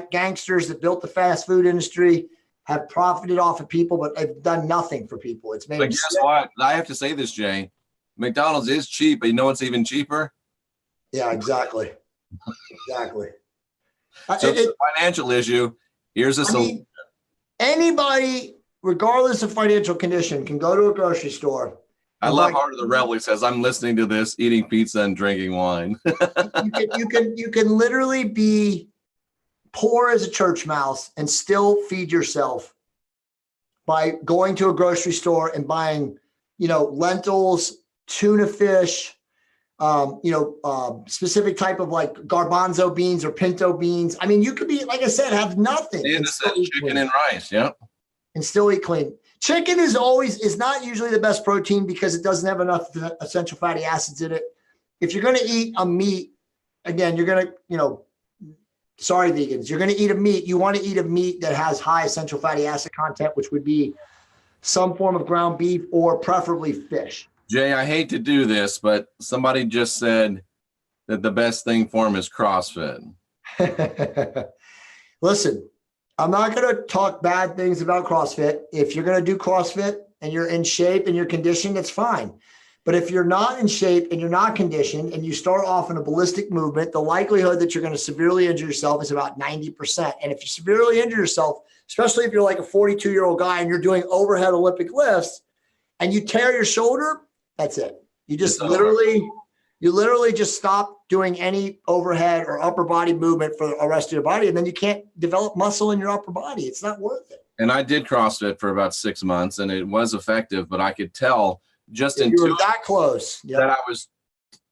gangsters that built the fast food industry have profited off of people, but have done nothing for people. It's made. But guess what? I have to say this, Jay. McDonald's is cheap, but you know what's even cheaper? Yeah, exactly. Exactly. So it's a financial issue. Here's a solution. Anybody, regardless of financial condition, can go to a grocery store. I love Heart of the Rebel. He says, I'm listening to this, eating pizza and drinking wine. you can literally be poor as a church mouse and still feed yourself by going to a grocery store and buying, lentils, tuna fish, specific type of like garbanzo beans or pinto beans. I mean, you could be, like I said, have nothing. And chicken and rice. Yeah. And still eat clean. Chicken is not usually the best protein because it doesn't have enough essential fatty acids in it. If you're going to eat a meat, again, you're going to, sorry, vegans, you're going to eat a meat. You want to eat a meat that has high essential fatty acid content, which would be some form of ground beef or preferably fish. Jay, I hate to do this, but somebody just said that the best thing for him is CrossFit. Listen, I'm not going to talk bad things about CrossFit. If you're going to do CrossFit and you're in shape and you're conditioned, it's fine. But if you're not in shape and you're not conditioned and you start off in a ballistic movement, the likelihood that you're going to severely injure yourself is about 90%. And if you severely injure yourself, especially if you're like a 42-year-old guy and you're doing overhead Olympic lifts and you tear your shoulder, that's it. You just literally just stop doing any overhead or upper body movement for the rest of your body. And then you can't develop muscle in your upper body. It's not worth it. And I did CrossFit for about 6 months and it was effective, but I could tell just you were that close that I was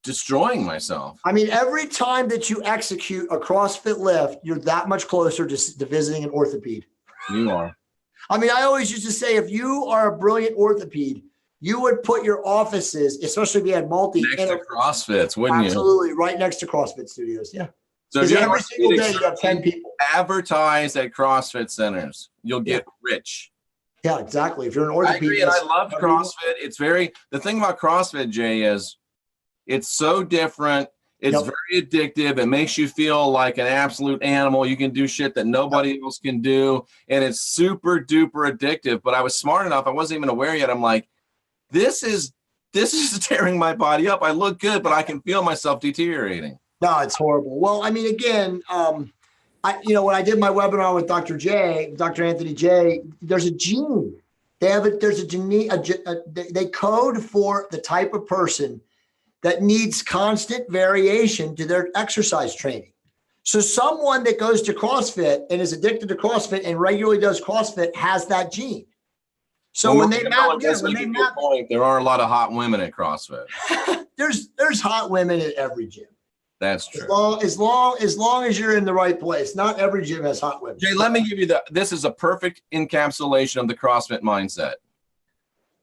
destroying myself. I mean, every time that you execute a CrossFit lift, you're that much closer to visiting an orthoped. You are. I mean, I always used to say, if you are a brilliant orthoped, you would put your offices, especially if you had multi, next to CrossFits, wouldn't you? Absolutely, right next to CrossFit studios. Yeah. So if every single day you have 10 people. Advertise at CrossFit centers, you'll get rich. Yeah, exactly. If you're an orthoped, I agree, and I love CrossFit. It's the thing about CrossFit, Jay, is it's so different. It's very addictive. It makes you feel like an absolute animal. You can do shit that nobody else can do, and it's super duper addictive. But I was smart enough; I wasn't even aware yet. I'm like, this is tearing my body up. I look good, but I can feel myself deteriorating. No, it's horrible. Well, I mean, again, when I did my webinar with Dr. Anthony J, there's a gene. There's a gene. They code for the type of person that needs constant variation to their exercise training. So someone that goes to CrossFit and is addicted to CrossFit and regularly does CrossFit has that gene. So when they map, there are a lot of hot women at CrossFit. there's hot women at every gym. That's true. As long as you're in the right place. Not every gym has hot women. Jay, let me give you this is a perfect encapsulation of the CrossFit mindset.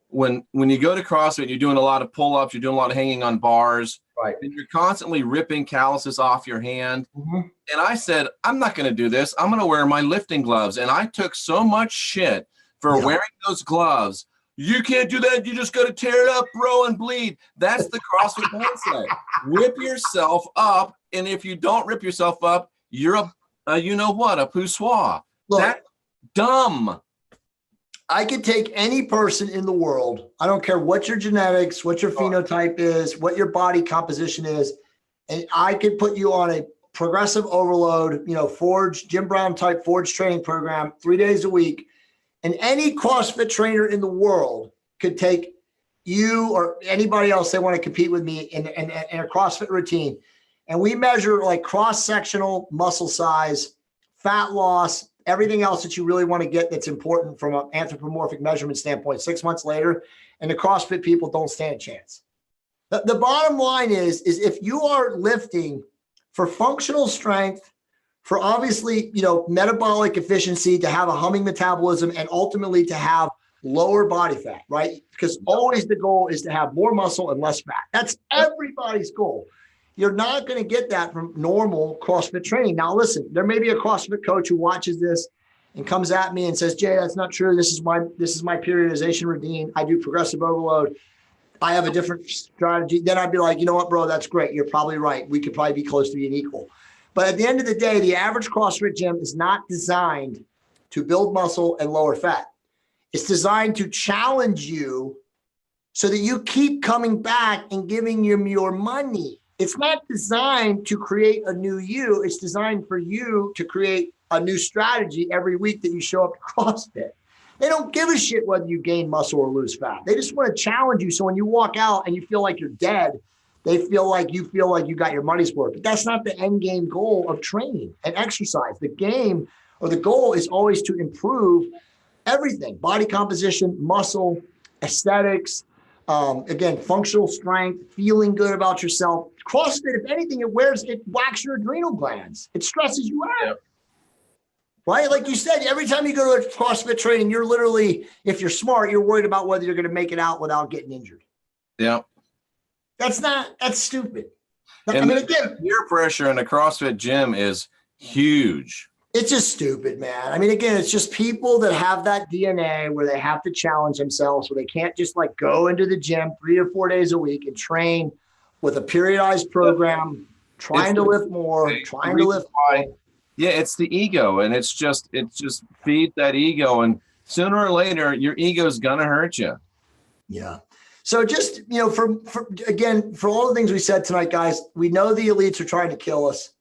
When you go to CrossFit, you're doing a lot of pull-ups, you're doing a lot of hanging on bars, right? And you're constantly ripping calluses off your hand. Mm-hmm. And I said, I'm not going to do this. I'm going to wear my lifting gloves. And I took so much shit for wearing those gloves. You can't do that. You just got to tear it up, bro, and bleed. That's the CrossFit mindset. Rip yourself up. And if you don't rip yourself up, you're a poussoir. That's dumb. I could take any person in the world. I don't care what your genetics, what your phenotype is, what your body composition is. And I could put you on a progressive overload, Forge, Jim Brown type Forge training program 3 days a week. And any CrossFit trainer in the world could take you or anybody else they want to compete with me in a CrossFit routine. And we measure like cross-sectional muscle size, fat loss, everything else that you really want to get that's important from an anthropomorphic measurement standpoint 6 months later. And the CrossFit people don't stand a chance. The bottom line is if you are lifting for functional strength, for obviously, metabolic efficiency, to have a humming metabolism and ultimately to have lower body fat, right? Because always the goal is to have more muscle and less fat. That's everybody's goal. You're not going to get that from normal CrossFit training. Now, listen, there may be a CrossFit coach who watches this and comes at me and says, Jay, that's not true. This is my periodization routine. I do progressive overload. I have a different strategy. Then I'd be like, you know what, bro, that's great. You're probably right. We could probably be close to being equal. But at the end of the day, the average CrossFit gym is not designed to build muscle and lower fat. It's designed to challenge you so that you keep coming back and giving them your money. It's not designed to create a new you. It's designed for you to create a new strategy every week that you show up to CrossFit. They don't give a shit whether you gain muscle or lose fat. They just want to challenge you. So when you walk out and you feel like you're dead, they feel like you got your money's worth. But that's not the end game goal of training and exercise. The game or the goal is always to improve everything: body composition, muscle, aesthetics, again, functional strength, feeling good about yourself. CrossFit, if anything, it whacks your adrenal glands. It stresses you out. Yep. Right? Like you said, every time you go to a CrossFit training, you're literally, if you're smart, you're worried about whether you're going to make it out without getting injured. Yeah. That's stupid. And again, peer pressure in a CrossFit gym is huge. It's just stupid, man. I mean, again, it's just people that have that DNA where they have to challenge themselves, where they can't just like go into the gym 3 or 4 days a week and train with a periodized program, trying to lift more, trying to lift more. Yeah, it's the ego, and it's just feed that ego, and sooner or later your ego's gonna hurt you. Yeah. So just, for all the things we said tonight, guys, we know the elites are trying to kill us.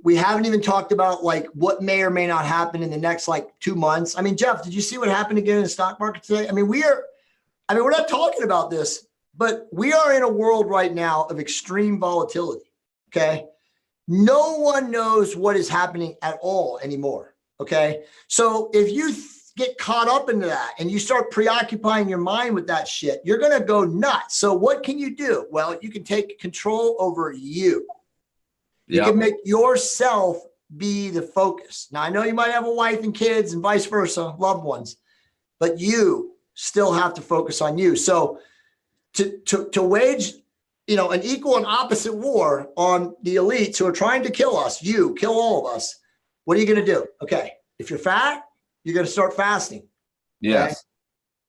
We haven't even talked about like what may or may not happen in the next like 2 months. I mean, Jeff, did you see what happened again in the stock market today? I mean, we're not talking about this, but we are in a world right now of extreme volatility. Okay. No one knows what is happening at all anymore. Okay. So if you get caught up into that and you start preoccupying your mind with that shit, you're going to go nuts. So what can you do? Well, you can take control over you. You can make yourself be the focus. Now, I know you might have a wife and kids and vice versa, loved ones, but you still have to focus on you. So to wage, an equal and opposite war on the elites who are trying to kill us, kill all of us, what are you going to do? Okay. If you're fat, you're going to start fasting. Yes. Okay?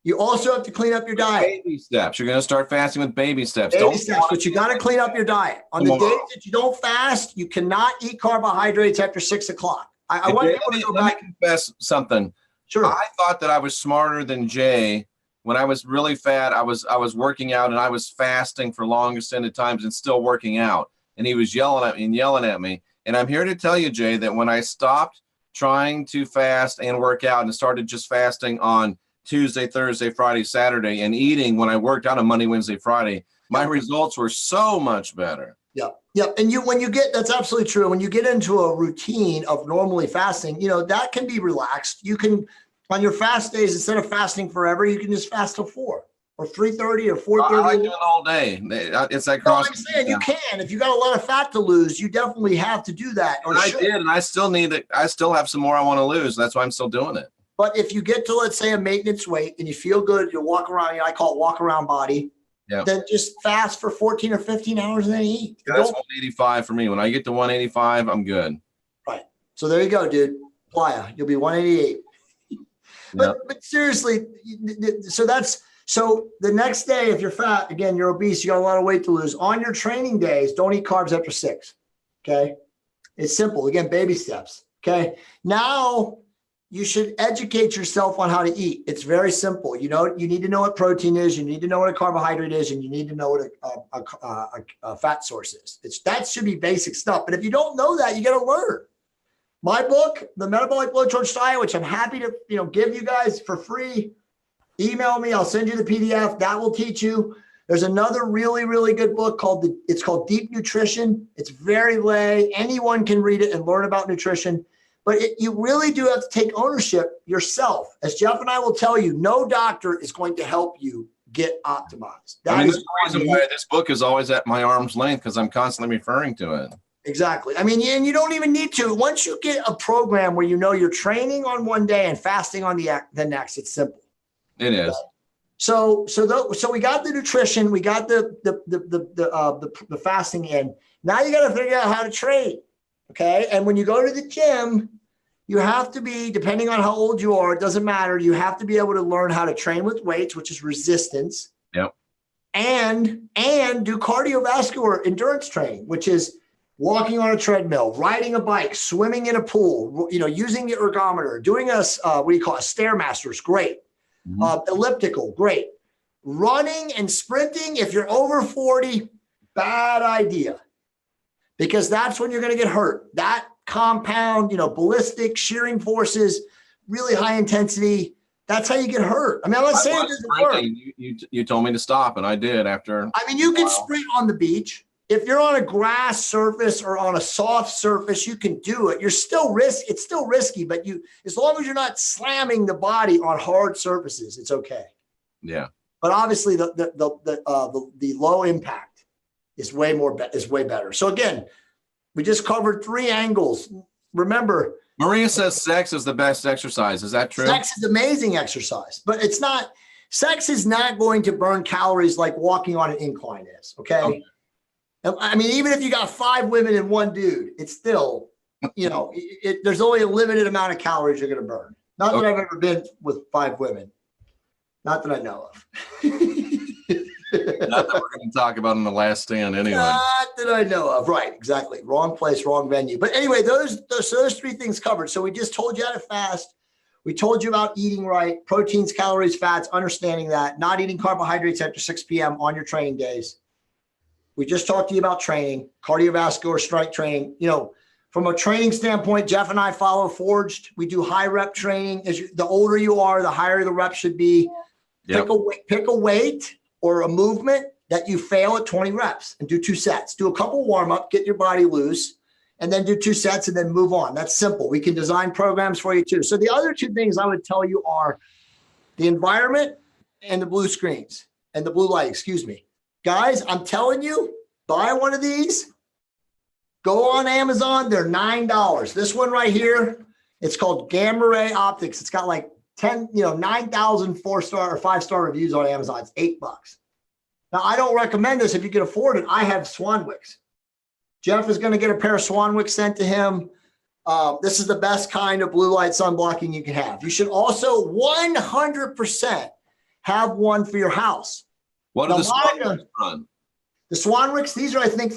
You also have to clean up your diet. Baby steps. You're going to start fasting with baby steps. Baby steps, but you got to clean up your diet. On the days that you don't fast, you cannot eat carbohydrates after 6 o'clock. I want people to go back. Let me confess something. Sure. I thought that I was smarter than Jay. When I was really fat, I was working out and I was fasting for long extended times and still working out. And he was yelling at me. And I'm here to tell you, Jay, that when I stopped trying to fast and work out and started just fasting on Tuesday, Thursday, Friday, Saturday, and eating when I worked out on Monday, Wednesday, Friday, my results were so much better. Yeah. Yeah. And that's absolutely true. When you get into a routine of normally fasting, that can be relaxed. You can, on your fast days, instead of fasting forever, you can just fast till 4 or 3:30 or 4:30. I like doing it all day. It's like cross. I'm saying you can. If you got a lot of fat to lose, you definitely have to do that. I did, and I still need it. I still have some more I want to lose. That's why I'm still doing it. But if you get to, let's say, a maintenance weight and you feel good, you walk around, I call it walk around body, then just fast for 14 or 15 hours and then eat. Yeah, that's 185 for me. When I get to 185, I'm good. Right. So there you go, dude. Playa, you'll be 188. But seriously, so the next day, if you're fat, again, you're obese, you got a lot of weight to lose. On your training days, don't eat carbs after 6. Okay. It's simple. Again, baby steps. Okay. Now, you should educate yourself on how to eat. It's very simple. You need to know what protein is. You need to know what a carbohydrate is, and you need to know what a fat source is. That should be basic stuff. But if you don't know that, you got to learn. My book, The Metabolic Blowtorch Diet, which I'm happy to give you guys for free. Email me. I'll send you the PDF. That will teach you. There's another really, really good book called Deep Nutrition. It's very lay. Anyone can read it and learn about nutrition. But you really do have to take ownership yourself. As Jeff and I will tell you, no doctor is going to help you get optimized. That's the reason why this book is always at my arm's length, because I'm constantly referring to it. Exactly. I mean, and you don't even need to. Once you get a program where you're training on one day and fasting on the next, it's simple. It is. So we got the nutrition, we got the fasting in. Now you got to figure out how to train. Okay. And when you go to the gym, you have to be, depending on how old you are, it doesn't matter. You have to be able to learn how to train with weights, which is resistance. Yep. And do cardiovascular endurance training, which is walking on a treadmill, riding a bike, swimming in a pool, using the ergometer, doing a Stairmaster is great. Mm-hmm. Elliptical, great. Running and sprinting, if you're over 40, bad idea. Because that's when you're going to get hurt. That compound, ballistic shearing forces, really high intensity. That's how you get hurt. I mean, I'm not saying it doesn't work. You told me to stop, and I did after. I mean, you can sprint on the beach. If you're on a grass surface or on a soft surface, you can do it. It's still risky, but as long as you're not slamming the body on hard surfaces, it's okay. Yeah. But obviously, the low impact is way better. So again, we just covered 3 angles. Remember, Maria says sex is the best exercise. Is that true? Sex is amazing exercise, but it's not. Sex is not going to burn calories like walking on an incline is. Okay. I mean, even if you got 5 women and 1 dude, it's still there's only a limited amount of calories you're going to burn. Not that I've ever been with 5 women. Not that I know of. Not that we're going to talk about in The Last Stand anyway. Not that I know of. Right, exactly. Wrong place, wrong venue. But anyway, those 3 things covered. So we just told you how to fast. We told you about eating right, proteins, calories, fats, understanding that, not eating carbohydrates after 6 p.m. on your training days. We just talked to you about training, cardiovascular strength training. From a training standpoint, Jeff and I follow Forged. We do high rep training. The older you are, the higher the rep should be. Yep. Pick a weight or a movement that you fail at 20 reps and do 2 sets. Do a couple warm-up, get your body loose, and then do 2 sets and then move on. That's simple. We can design programs for you too. So the other 2 things I would tell you are the environment and the blue screens and the blue light, excuse me. Guys, I'm telling you, buy one of these. Go on Amazon. They're $9. This one right here, it's called Gamma Ray Optics. It's got like 9,000 4-star or 5-star reviews on Amazon. It's $8. Now, I don't recommend this if you can afford it. I have Swanwicks. Jeff is going to get a pair of Swanwicks sent to him. This is the best kind of blue light sun blocking you can have. You should also 100% have one for your house. What are the Swanwicks run? The Swanwicks, these are, I think,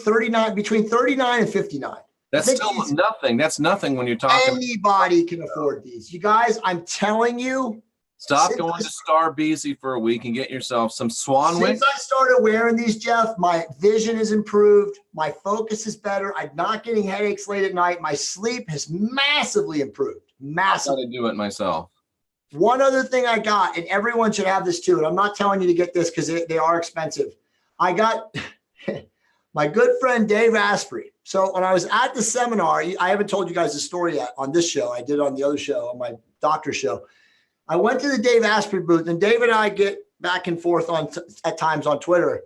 between 39 and 59. That's still nothing. That's nothing when you're talking. Anybody can afford these. You guys, I'm telling you. Stop going to Star Beasy for a week and get yourself some Swanwicks. Since I started wearing these, Jeff, my vision has improved. My focus is better. I'm not getting headaches late at night. My sleep has massively improved. Massively. I got to do it myself. One other thing I got, and everyone should have this too, and I'm not telling you to get this because they are expensive. I got my good friend Dave Asprey. So when I was at the seminar, I haven't told you guys the story yet on this show. I did on the other show, on my doctor show. I went to the Dave Asprey booth, and Dave and I get back and forth at times on Twitter.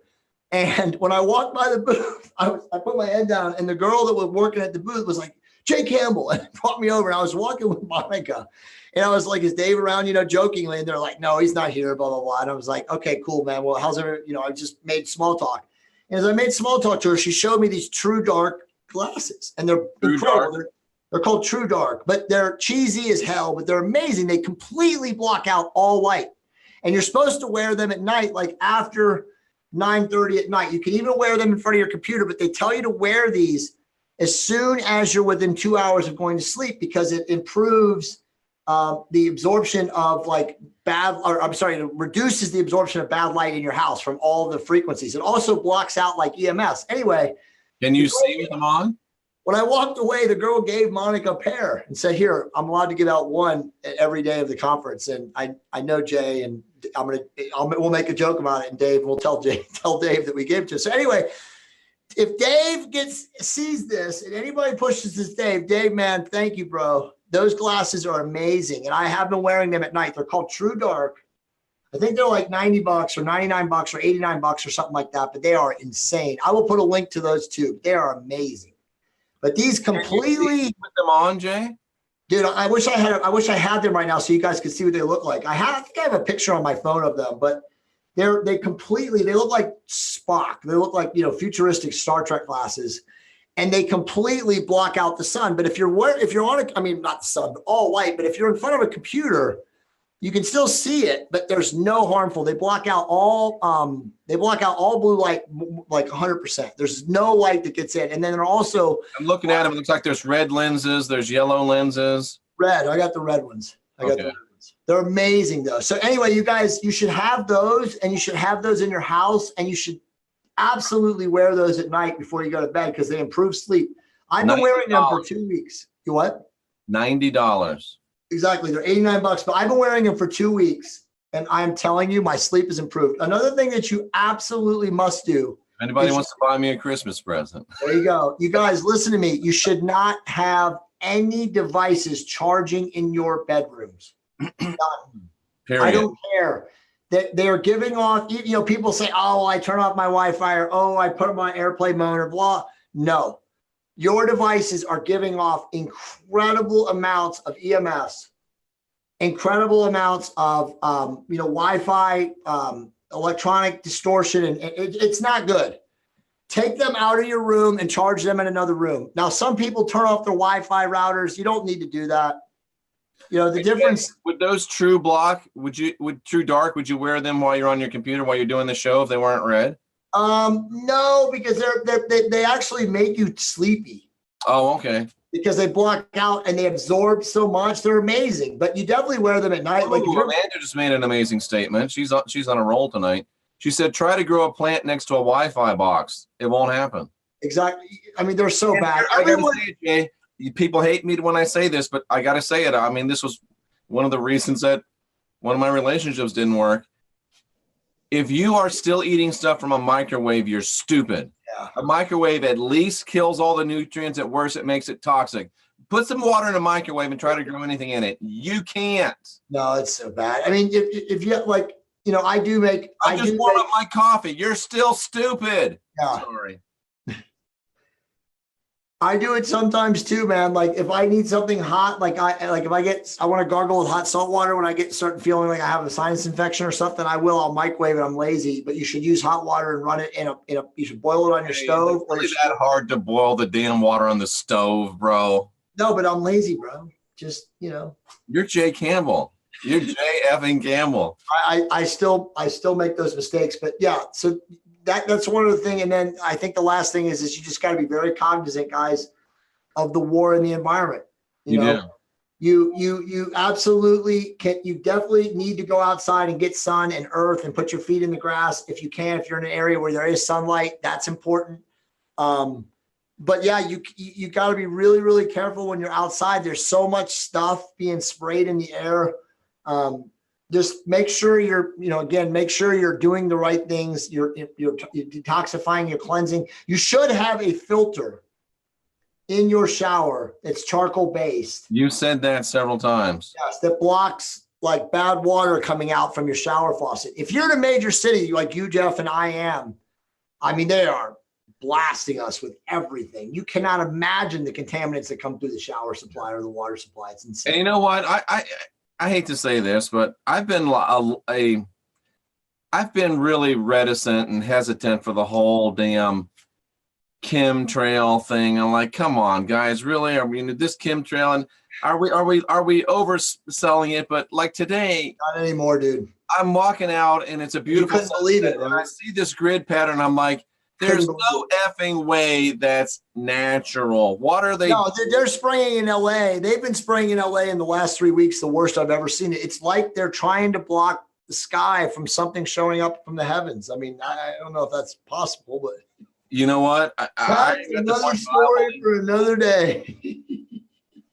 And when I walked by the booth, I put my head down, and the girl that was working at the booth was like, Jay Campbell, and brought me over. And I was walking with Monica, and I was like, is Dave around, jokingly? And they're like, no, he's not here, blah, blah, blah. And I was like, okay, cool, man. Well, how's everything? I just made small talk. And as I made small talk to her, she showed me these True Dark glasses, and they're incredible. They're called True Dark, but they're cheesy as hell, but they're amazing. They completely block out all light. And you're supposed to wear them at night, like after 9:30 at night. You can even wear them in front of your computer, but they tell you to wear these as soon as you're within 2 hours of going to sleep, because it improves the absorption of it reduces the absorption of bad light in your house from all the frequencies. It also blocks out like EMFs. Anyway. Can you see them on? When I walked away, the girl gave Monica a pair and said, here, I'm allowed to give out one every day of the conference. And I know Jay, and we'll make a joke about it. And Dave, we'll tell Dave that we gave it to him. So anyway, if Dave sees this and anybody pushes this, Dave, man, thank you, bro. Those glasses are amazing. And I have been wearing them at night. They're called True Dark. I think they're like $90 or $99 or $89 or something like that, but they are insane. I will put a link to those too. They are amazing. But these completely put them on, Jay. Dude, I wish I had them right now so you guys could see what they look like. I think I have a picture on my phone of them, but they look like Spock. They look like, futuristic Star Trek glasses, and they completely block out the sun. But if you're not the sun, but all white, but if you're in front of a computer, you can still see it, but there's no harmful. They block out all blue light like 100%. There's no light that gets in. And then they're also, I'm looking at them. It looks like there's red lenses. There's yellow lenses. Red. I got the red ones. The red ones. They're amazing though. So anyway, you guys, you should have those, and you should have those in your house, and you should absolutely wear those at night before you go to bed because they improve sleep. I've been wearing them for 2 weeks. You what? $90. Exactly. They're $89, but I've been wearing them for 2 weeks, and I'm telling you, my sleep has improved. Another thing that you absolutely must do. If anybody wants to buy me a Christmas present. There you go. You guys, listen to me. You should not have any devices charging in your bedrooms. None. Period. I don't care. They're giving off, people say, oh, I turn off my Wi-Fi, or, oh, I put them on airplane mode, or blah. No. Your devices are giving off incredible amounts of EMFs, incredible amounts of, Wi-Fi, electronic distortion, and it's not good. take them out of your room and charge them in another room. Now, some people turn off their Wi-Fi routers. You don't need to do that. You know, the difference. Would those True Dark, would you wear them while you're on your computer, while you're doing the show if they weren't red? No, because they actually make you sleepy. Oh, okay. Because they block out and they absorb so much. They're amazing, but you definitely wear them at night. Like Amanda just made an amazing statement. She's on a roll tonight. She said, try to grow a plant next to a Wi-Fi box. It won't happen. Exactly. I mean, they're so bad. I gotta say it, Jay, people hate me when I say this, but I got to say it. I mean, this was one of the reasons that one of my relationships didn't work. If you are still eating stuff from a microwave, you're stupid. Yeah. A microwave at least kills all the nutrients. At worst, it makes it toxic. Put some water in a microwave and try to grow anything in it. You can't. No, it's so bad. I mean, if you like, you know, I just warm up my coffee. You're still stupid. Yeah. Sorry. I do it sometimes too, man. Like if I need something hot, like if I want to gargle with hot salt water when I get certain feeling like I have a sinus infection or something, I'll microwave it. I'm lazy, but you should use hot water and run it in a you should boil it on your stove. It's really that hard to boil the damn water on the stove, bro. No, but I'm lazy, bro. Just, you know. You're Jay Campbell. You're Jay effing Campbell. I still make those mistakes, but yeah, so that's one of the things. And then I think the last thing is you just got to be very cognizant, guys, of the war in the environment. You know, you absolutely can. You definitely need to go outside and get sun and earth and put your feet in the grass if you can. If you're in an area where there is sunlight, that's important. But yeah, you got to be really, really careful when you're outside. There's so much stuff being sprayed in the air. Just make sure make sure you're doing the right things. You're detoxifying, you're cleansing. You should have a filter in your shower. It's charcoal based. You said that several times. Yes, that blocks like bad water coming out from your shower faucet. If you're in a major city like you, Jeff, and I am, I mean, they are blasting us with everything. You cannot imagine the contaminants that come through the shower supply or the water supply. It's insane. And you know what? I hate to say this, but I've been really reticent and hesitant for the whole damn chemtrail thing. I'm like, come on, guys, really? I mean, this chemtrail, and are we overselling it? But like today, not anymore, dude. I'm walking out and it's a beautiful. You couldn't believe it, and I see this grid pattern. I'm like, there's no effing way that's natural. What are they? No, they're spraying in LA. They've been spraying in LA in the last 3 weeks, the worst I've ever seen it. It's like they're trying to block the sky from something showing up from the heavens. I mean, I don't know if that's possible, but you know what? That's another story for another day.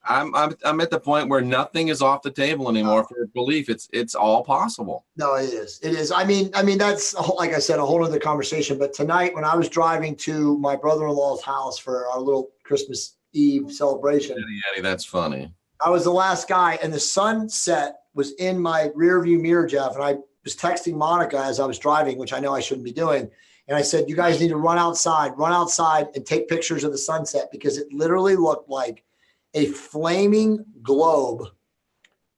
I'm at the point where nothing is off the table anymore for belief. It's all possible. No, it is. It is. I mean, that's like I said, a whole other conversation. But tonight, when I was driving to my brother-in-law's house for our little Christmas Eve celebration, Eddie, that's funny. I was the last guy, and the sunset was in my rear view mirror, Jeff. And I was texting Monica as I was driving, which I know I shouldn't be doing. And I said, you guys need to run outside and take pictures of the sunset, because it literally looked like a flaming globe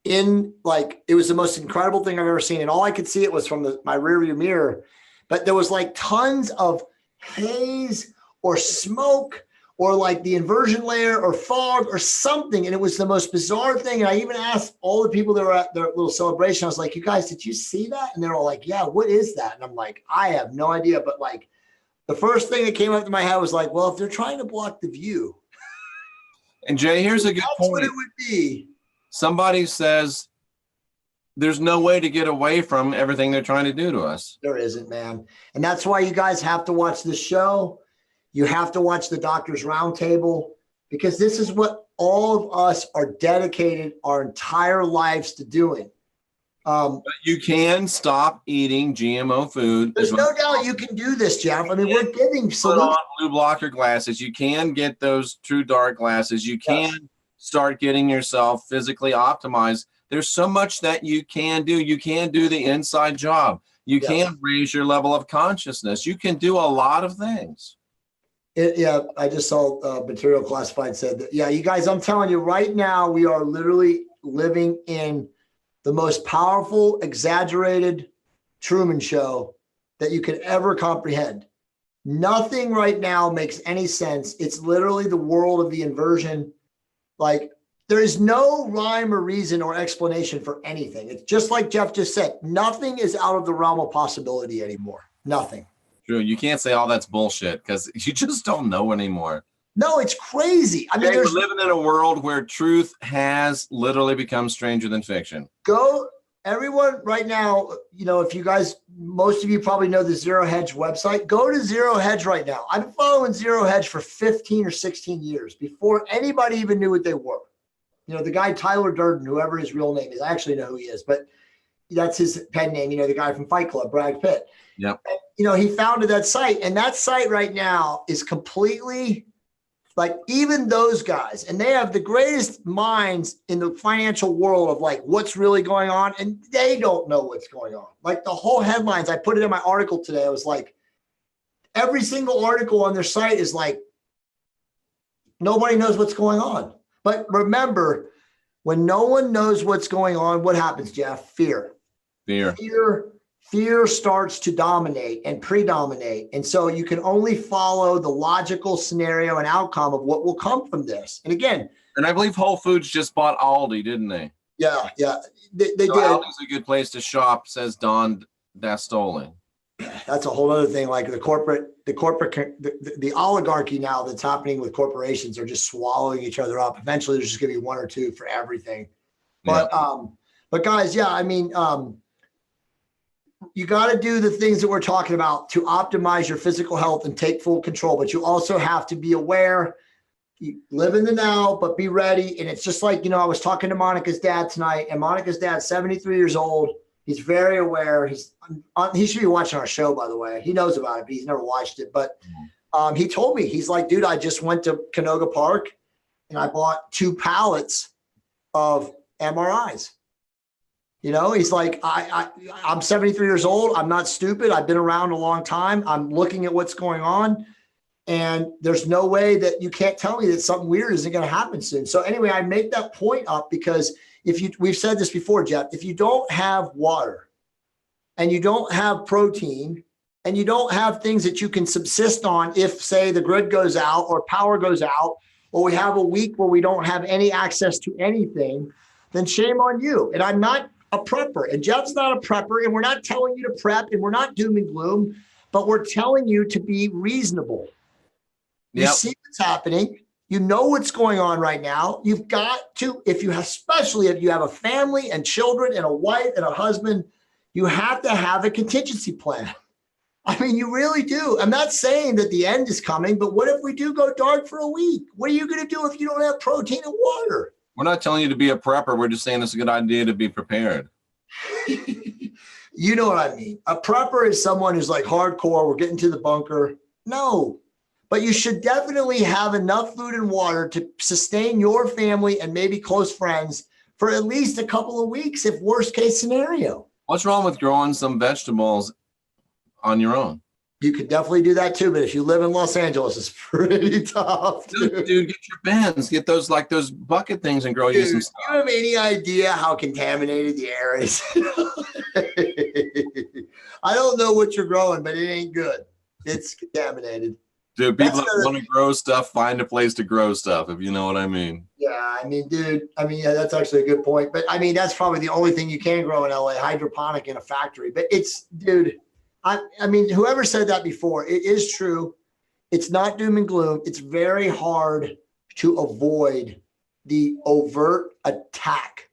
it was the most incredible thing I've ever seen. And all I could see it was from my rearview mirror, but there was like tons of haze or smoke or like the inversion layer or fog or something. And it was the most bizarre thing. And I even asked all the people that were at their little celebration, I was like, you guys, did you see that? And they're all like, yeah, what is that? And I'm like, I have no idea. But like the first thing that came up to my head was like, well, if they're trying to block the view. And Jay, here's a good point. What it would be. Somebody says there's no way to get away from everything they're trying to do to us. There isn't, man. And that's why you guys have to watch the show. You have to watch the Doctor's Roundtable, because this is what all of us are dedicated our entire lives to doing. But you can stop eating GMO food. There's no doubt you can do this, Jeff. I mean, we're giving solutions. Blue blocker glasses. You can get those True Dark glasses. You can start getting yourself physically optimized. There's so much that you can do. You can do the inside job. You can raise your level of consciousness. You can do a lot of things. I just saw Material Classified said that. Yeah, you guys, I'm telling you right now, we are literally living in the most powerful, exaggerated Truman Show that you could ever comprehend. Nothing right now makes any sense. It's literally the world of the inversion. Like, there is no rhyme or reason or explanation for anything. It's just like Jeff just said, nothing is out of the realm of possibility anymore. Nothing. True. You can't say all that's bullshit because you just don't know anymore. No, it's crazy. I mean, we're living in a world where truth has literally become stranger than fiction. Everyone right now, if you guys, most of you probably know the Zero Hedge website, go to Zero Hedge right now. I've been following Zero Hedge for 15 or 16 years before anybody even knew what they were. The guy, Tyler Durden, whoever his real name is, I actually know who he is, but that's his pen name, the guy from Fight Club, Brad Pitt. Yep. And, he founded that site, and that site right now is completely like, even those guys, and they have the greatest minds in the financial world of like what's really going on, and they don't know what's going on. Like the whole headlines, I put it in my article today. I was like, every single article on their site is like, nobody knows what's going on. But remember, when no one knows what's going on, what happens, Jeff? Fear. Fear starts to dominate and predominate. And so you can only follow the logical scenario and outcome of what will come from this. And again, and I believe Whole Foods just bought Aldi, didn't they? Yeah. They did. Aldi's a good place to shop, says Don Dastoli. That's a whole other thing. Like the oligarchy now that's happening with corporations are just swallowing each other up. Eventually there's just going to be one or two for everything. But, but guys, I mean, you got to do the things that we're talking about to optimize your physical health and take full control. But you also have to be aware. You live in the now, but be ready. And it's just like, I was talking to Monica's dad tonight, and Monica's dad's 73 years old. He's very aware. He should be watching our show, by the way. He knows about it, but he's never watched it. But he told me, he's like, dude, I just went to Canoga Park and I bought 2 pallets of MRIs. He's like, I'm 73 years old. I'm not stupid. I've been around a long time. I'm looking at what's going on. And there's no way that you can't tell me that something weird isn't going to happen soon. So anyway, I make that point up because we've said this before, Jeff, if you don't have water and you don't have protein and you don't have things that you can subsist on, if say the grid goes out or power goes out, or we have a week where we don't have any access to anything, then shame on you. And I'm not a prepper, and Jeff's not a prepper, and we're not telling you to prep, and we're not doom and gloom, but we're telling you to be reasonable. You see what's happening. You know what's going on right now. You've got to, especially if you have a family and children and a wife and a husband, you have to have a contingency plan. I mean, you really do. I'm not saying that the end is coming, but what if we do go dark for a week? What are you going to do if you don't have protein and water? We're not telling you to be a prepper. We're just saying it's a good idea to be prepared. You know what I mean? A prepper is someone who's like hardcore. We're getting to the bunker. No, but you should definitely have enough food and water to sustain your family and maybe close friends for at least a couple of weeks, if worst case scenario. What's wrong with growing some vegetables on your own? You could definitely do that too, but if you live in Los Angeles, it's pretty tough. Dude, get your bins, get those bucket things and grow you some stuff. Do you have any idea how contaminated the air is? I don't know what you're growing, but it ain't good. It's contaminated. Dude, people that want to grow stuff, find a place to grow stuff, if you know what I mean. Yeah, I mean, dude, that's actually a good point. But I mean, that's probably the only thing you can grow in LA, hydroponic in a factory. But dude, I mean, whoever said that before, it is true. It's not doom and gloom. It's very hard to avoid the overt attack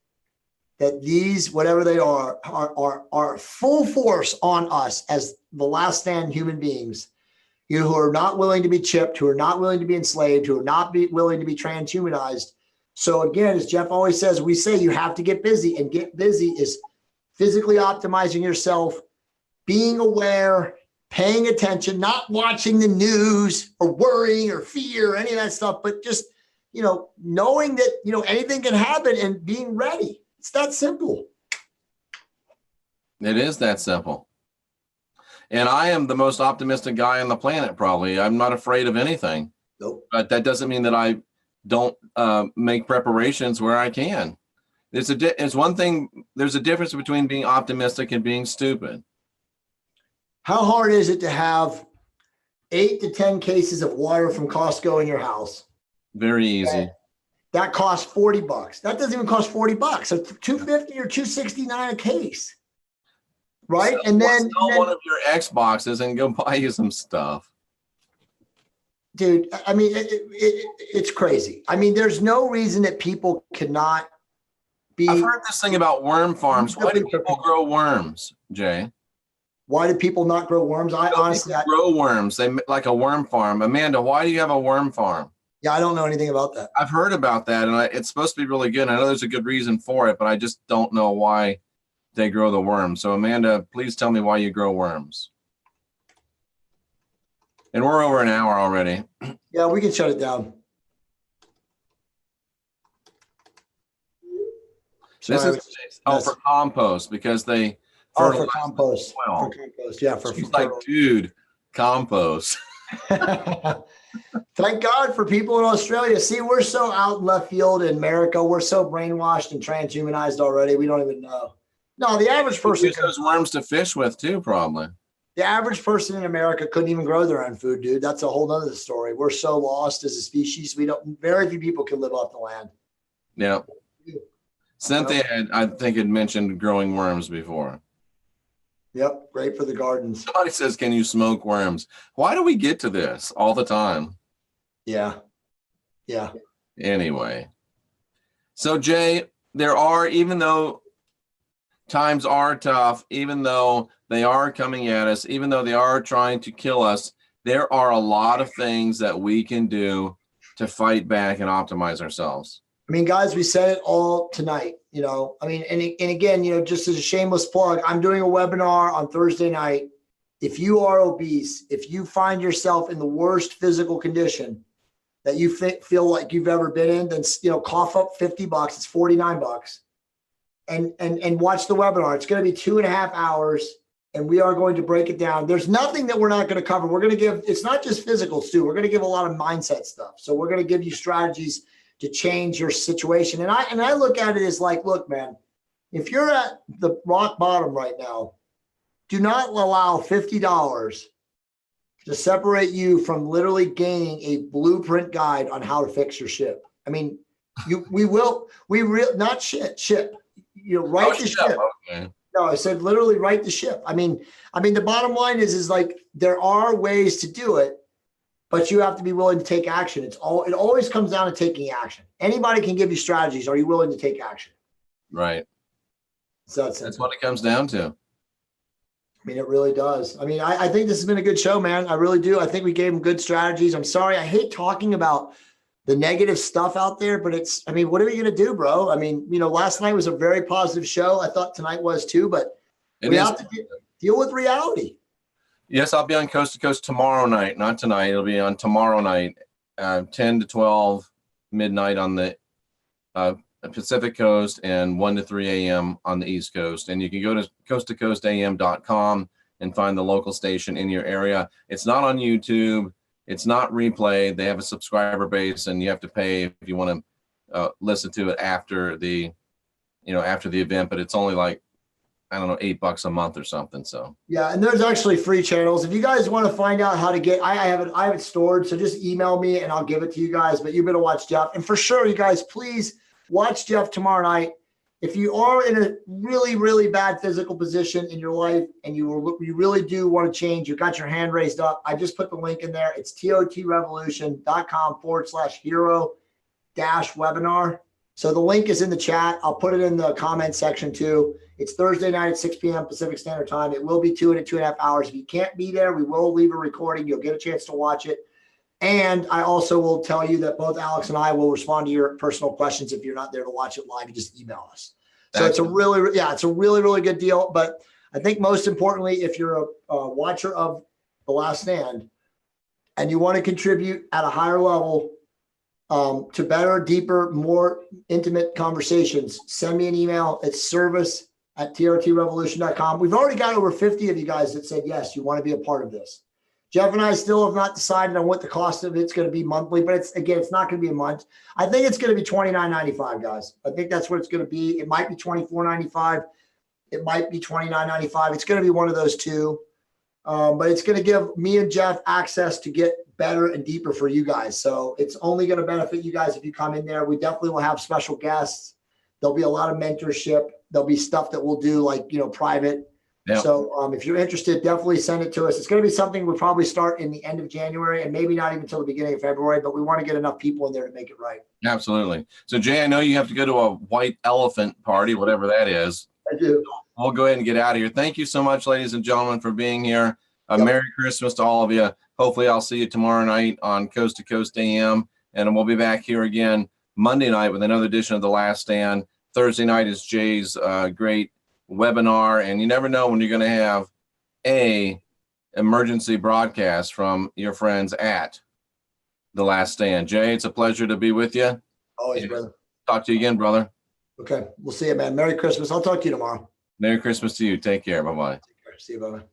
that these, whatever they are full force on us as the last stand human beings, who are not willing to be chipped, who are not willing to be enslaved, who are not willing to be transhumanized. So again, as Jeff always says, we say you have to get busy, and get busy is physically optimizing yourself, being aware, paying attention, not watching the news or worrying or fear or any of that stuff, but just, knowing that, anything can happen and being ready. It's that simple. It is that simple. And I am the most optimistic guy on the planet, probably. I'm not afraid of anything. Nope. But that doesn't mean that I don't make preparations where I can. It's one thing. There's a difference between being optimistic and being stupid. How hard is it to have 8 to 10 cases of water from Costco in your house. Very easy. That costs $40. That doesn't even cost $40. So $250 or $269 a case. Right. So and then one of your Xboxes and go buy you some stuff. Dude, I mean, it's crazy. I mean, there's no reason that people cannot be. I've heard this thing about worm farms. Why do people grow worms, Jay? Why do people not grow worms? Honestly grow worms. They like a worm farm. Amanda, why do you have a worm farm? Yeah, I don't know anything about that. I've heard about that, and it's supposed to be really good. I know there's a good reason for it, but I just don't know why they grow the worms. So, Amanda, please tell me why you grow worms. And we're over an hour already. Yeah, we can shut it down. This is for compost because they for compost. For compost, yeah. She's like, dude, compost. Thank God for people in Australia. See, we're so out in left field in America. We're so brainwashed and transhumanized already. We don't even know. No, the average person use those worms to fish with too, probably. The average person in America couldn't even grow their own food, dude. That's a whole nother story. We're so lost as a species. Very few people can live off the land. Yeah. Cynthia, I think, had mentioned growing worms before. Yep. Great for the gardens. Somebody says, can you smoke worms? Why do we get to this all the time? Yeah. Yeah. Anyway. So, Jay, even though times are tough, even though they are coming at us, even though they are trying to kill us, there are a lot of things that we can do to fight back and optimize ourselves. I mean, guys, we said it all tonight, I mean, and again, just as a shameless plug, I'm doing a webinar on Thursday night. If you are obese, if you find yourself in the worst physical condition that you feel like you've ever been in, then, cough up $50. It's $49 and watch the webinar. It's going to be 2.5 hours. And we are going to break it down. There's nothing that we're not going to cover. We're going to it's not just physical, Stu. We're going to give a lot of mindset stuff. So we're going to give you strategies to change your situation. And I look at it as like, look, man, if you're at the rock bottom right now, do not allow $50 to separate you from literally gaining a blueprint guide on how to fix your ship. I mean, not ship, write the ship. Okay. No, I said literally right the ship. I mean, the bottom line is like there are ways to do it, but you have to be willing to take action. It always comes down to taking action. Anybody can give you strategies. Are you willing to take action? Right. So that's what it comes down to. I mean, it really does. I mean, I think this has been a good show, man. I really do. I think we gave them good strategies. I'm sorry. I hate talking about the negative stuff out there, but what are we going to do, bro? I mean, last night was a very positive show. I thought tonight was too, but we have to deal with reality. Yes, I'll be on Coast to Coast tomorrow night, not tonight. It'll be on tomorrow night, 10 to 12 midnight on the Pacific Coast and 1 to 3 a.m. on the East Coast. And you can go to coasttocoastam.com and find the local station in your area. It's not on YouTube. It's not replayed. They have a subscriber base, and you have to pay if you want to listen to it after the event. But it's only like, I don't know, $8 a month or something. So yeah, and there's actually free channels. If you guys want to find out how to get, I have it stored. So just email me and I'll give it to you guys. But you better watch Jeff, and for sure, you guys, please watch Jeff tomorrow night. If you are in a really, really bad physical position in your life and you really do want to change, you got your hand raised up, I just put the link in there. It's totrevolution.com/hero-webinar. So the link is in the chat. I'll put it in the comment section too. It's Thursday night at 6 p.m. Pacific Standard Time. It will be 2.5 hours. If you can't be there, we will leave a recording. You'll get a chance to watch it. And I also will tell you that both Alex and I will respond to your personal questions if you're not there to watch it live. You just email us. So it's a really, really good deal. But I think most importantly, if you're a watcher of The Last Stand and you want to contribute at a higher level to better, deeper, more intimate conversations, send me an email. It's service@trtrevolution.com. We've already got over 50 of you guys that said, yes, you want to be a part of this. Jeff and I still have not decided on what the cost of it's going to be monthly, but it's not going to be a month. I think it's going to be $29.95, guys. I think that's what it's going to be. It might be $24.95. It might be $29.95. It's going to be one of those two. But it's going to give me and Jeff access to get better and deeper for you guys. So it's only going to benefit you guys if you come in there. We definitely will have special guests. There'll be a lot of mentorship. There'll be stuff that we'll do like, private. Yep. So if you're interested, definitely send it to us. It's going to be something we'll probably start in the end of January and maybe not even until the beginning of February, but we want to get enough people in there to make it right. Absolutely. So Jay, I know you have to go to a white elephant party, whatever that is. I do. We'll go ahead and get out of here. Thank you so much, ladies and gentlemen, for being here. Yep. Merry Christmas to all of you. Hopefully I'll see you tomorrow night on Coast to Coast AM, and we'll be back here again Monday night with another edition of The Last Stand. Thursday night is Jay's great webinar, and you never know when you're going to have a emergency broadcast from your friends at The Last Stand. Jay, it's a pleasure to be with you. Always, brother. Talk to you again, brother. Okay. We'll see you, man. Merry Christmas. I'll talk to you tomorrow. Merry Christmas to you. Take care. Bye-bye. Take care. See you, brother.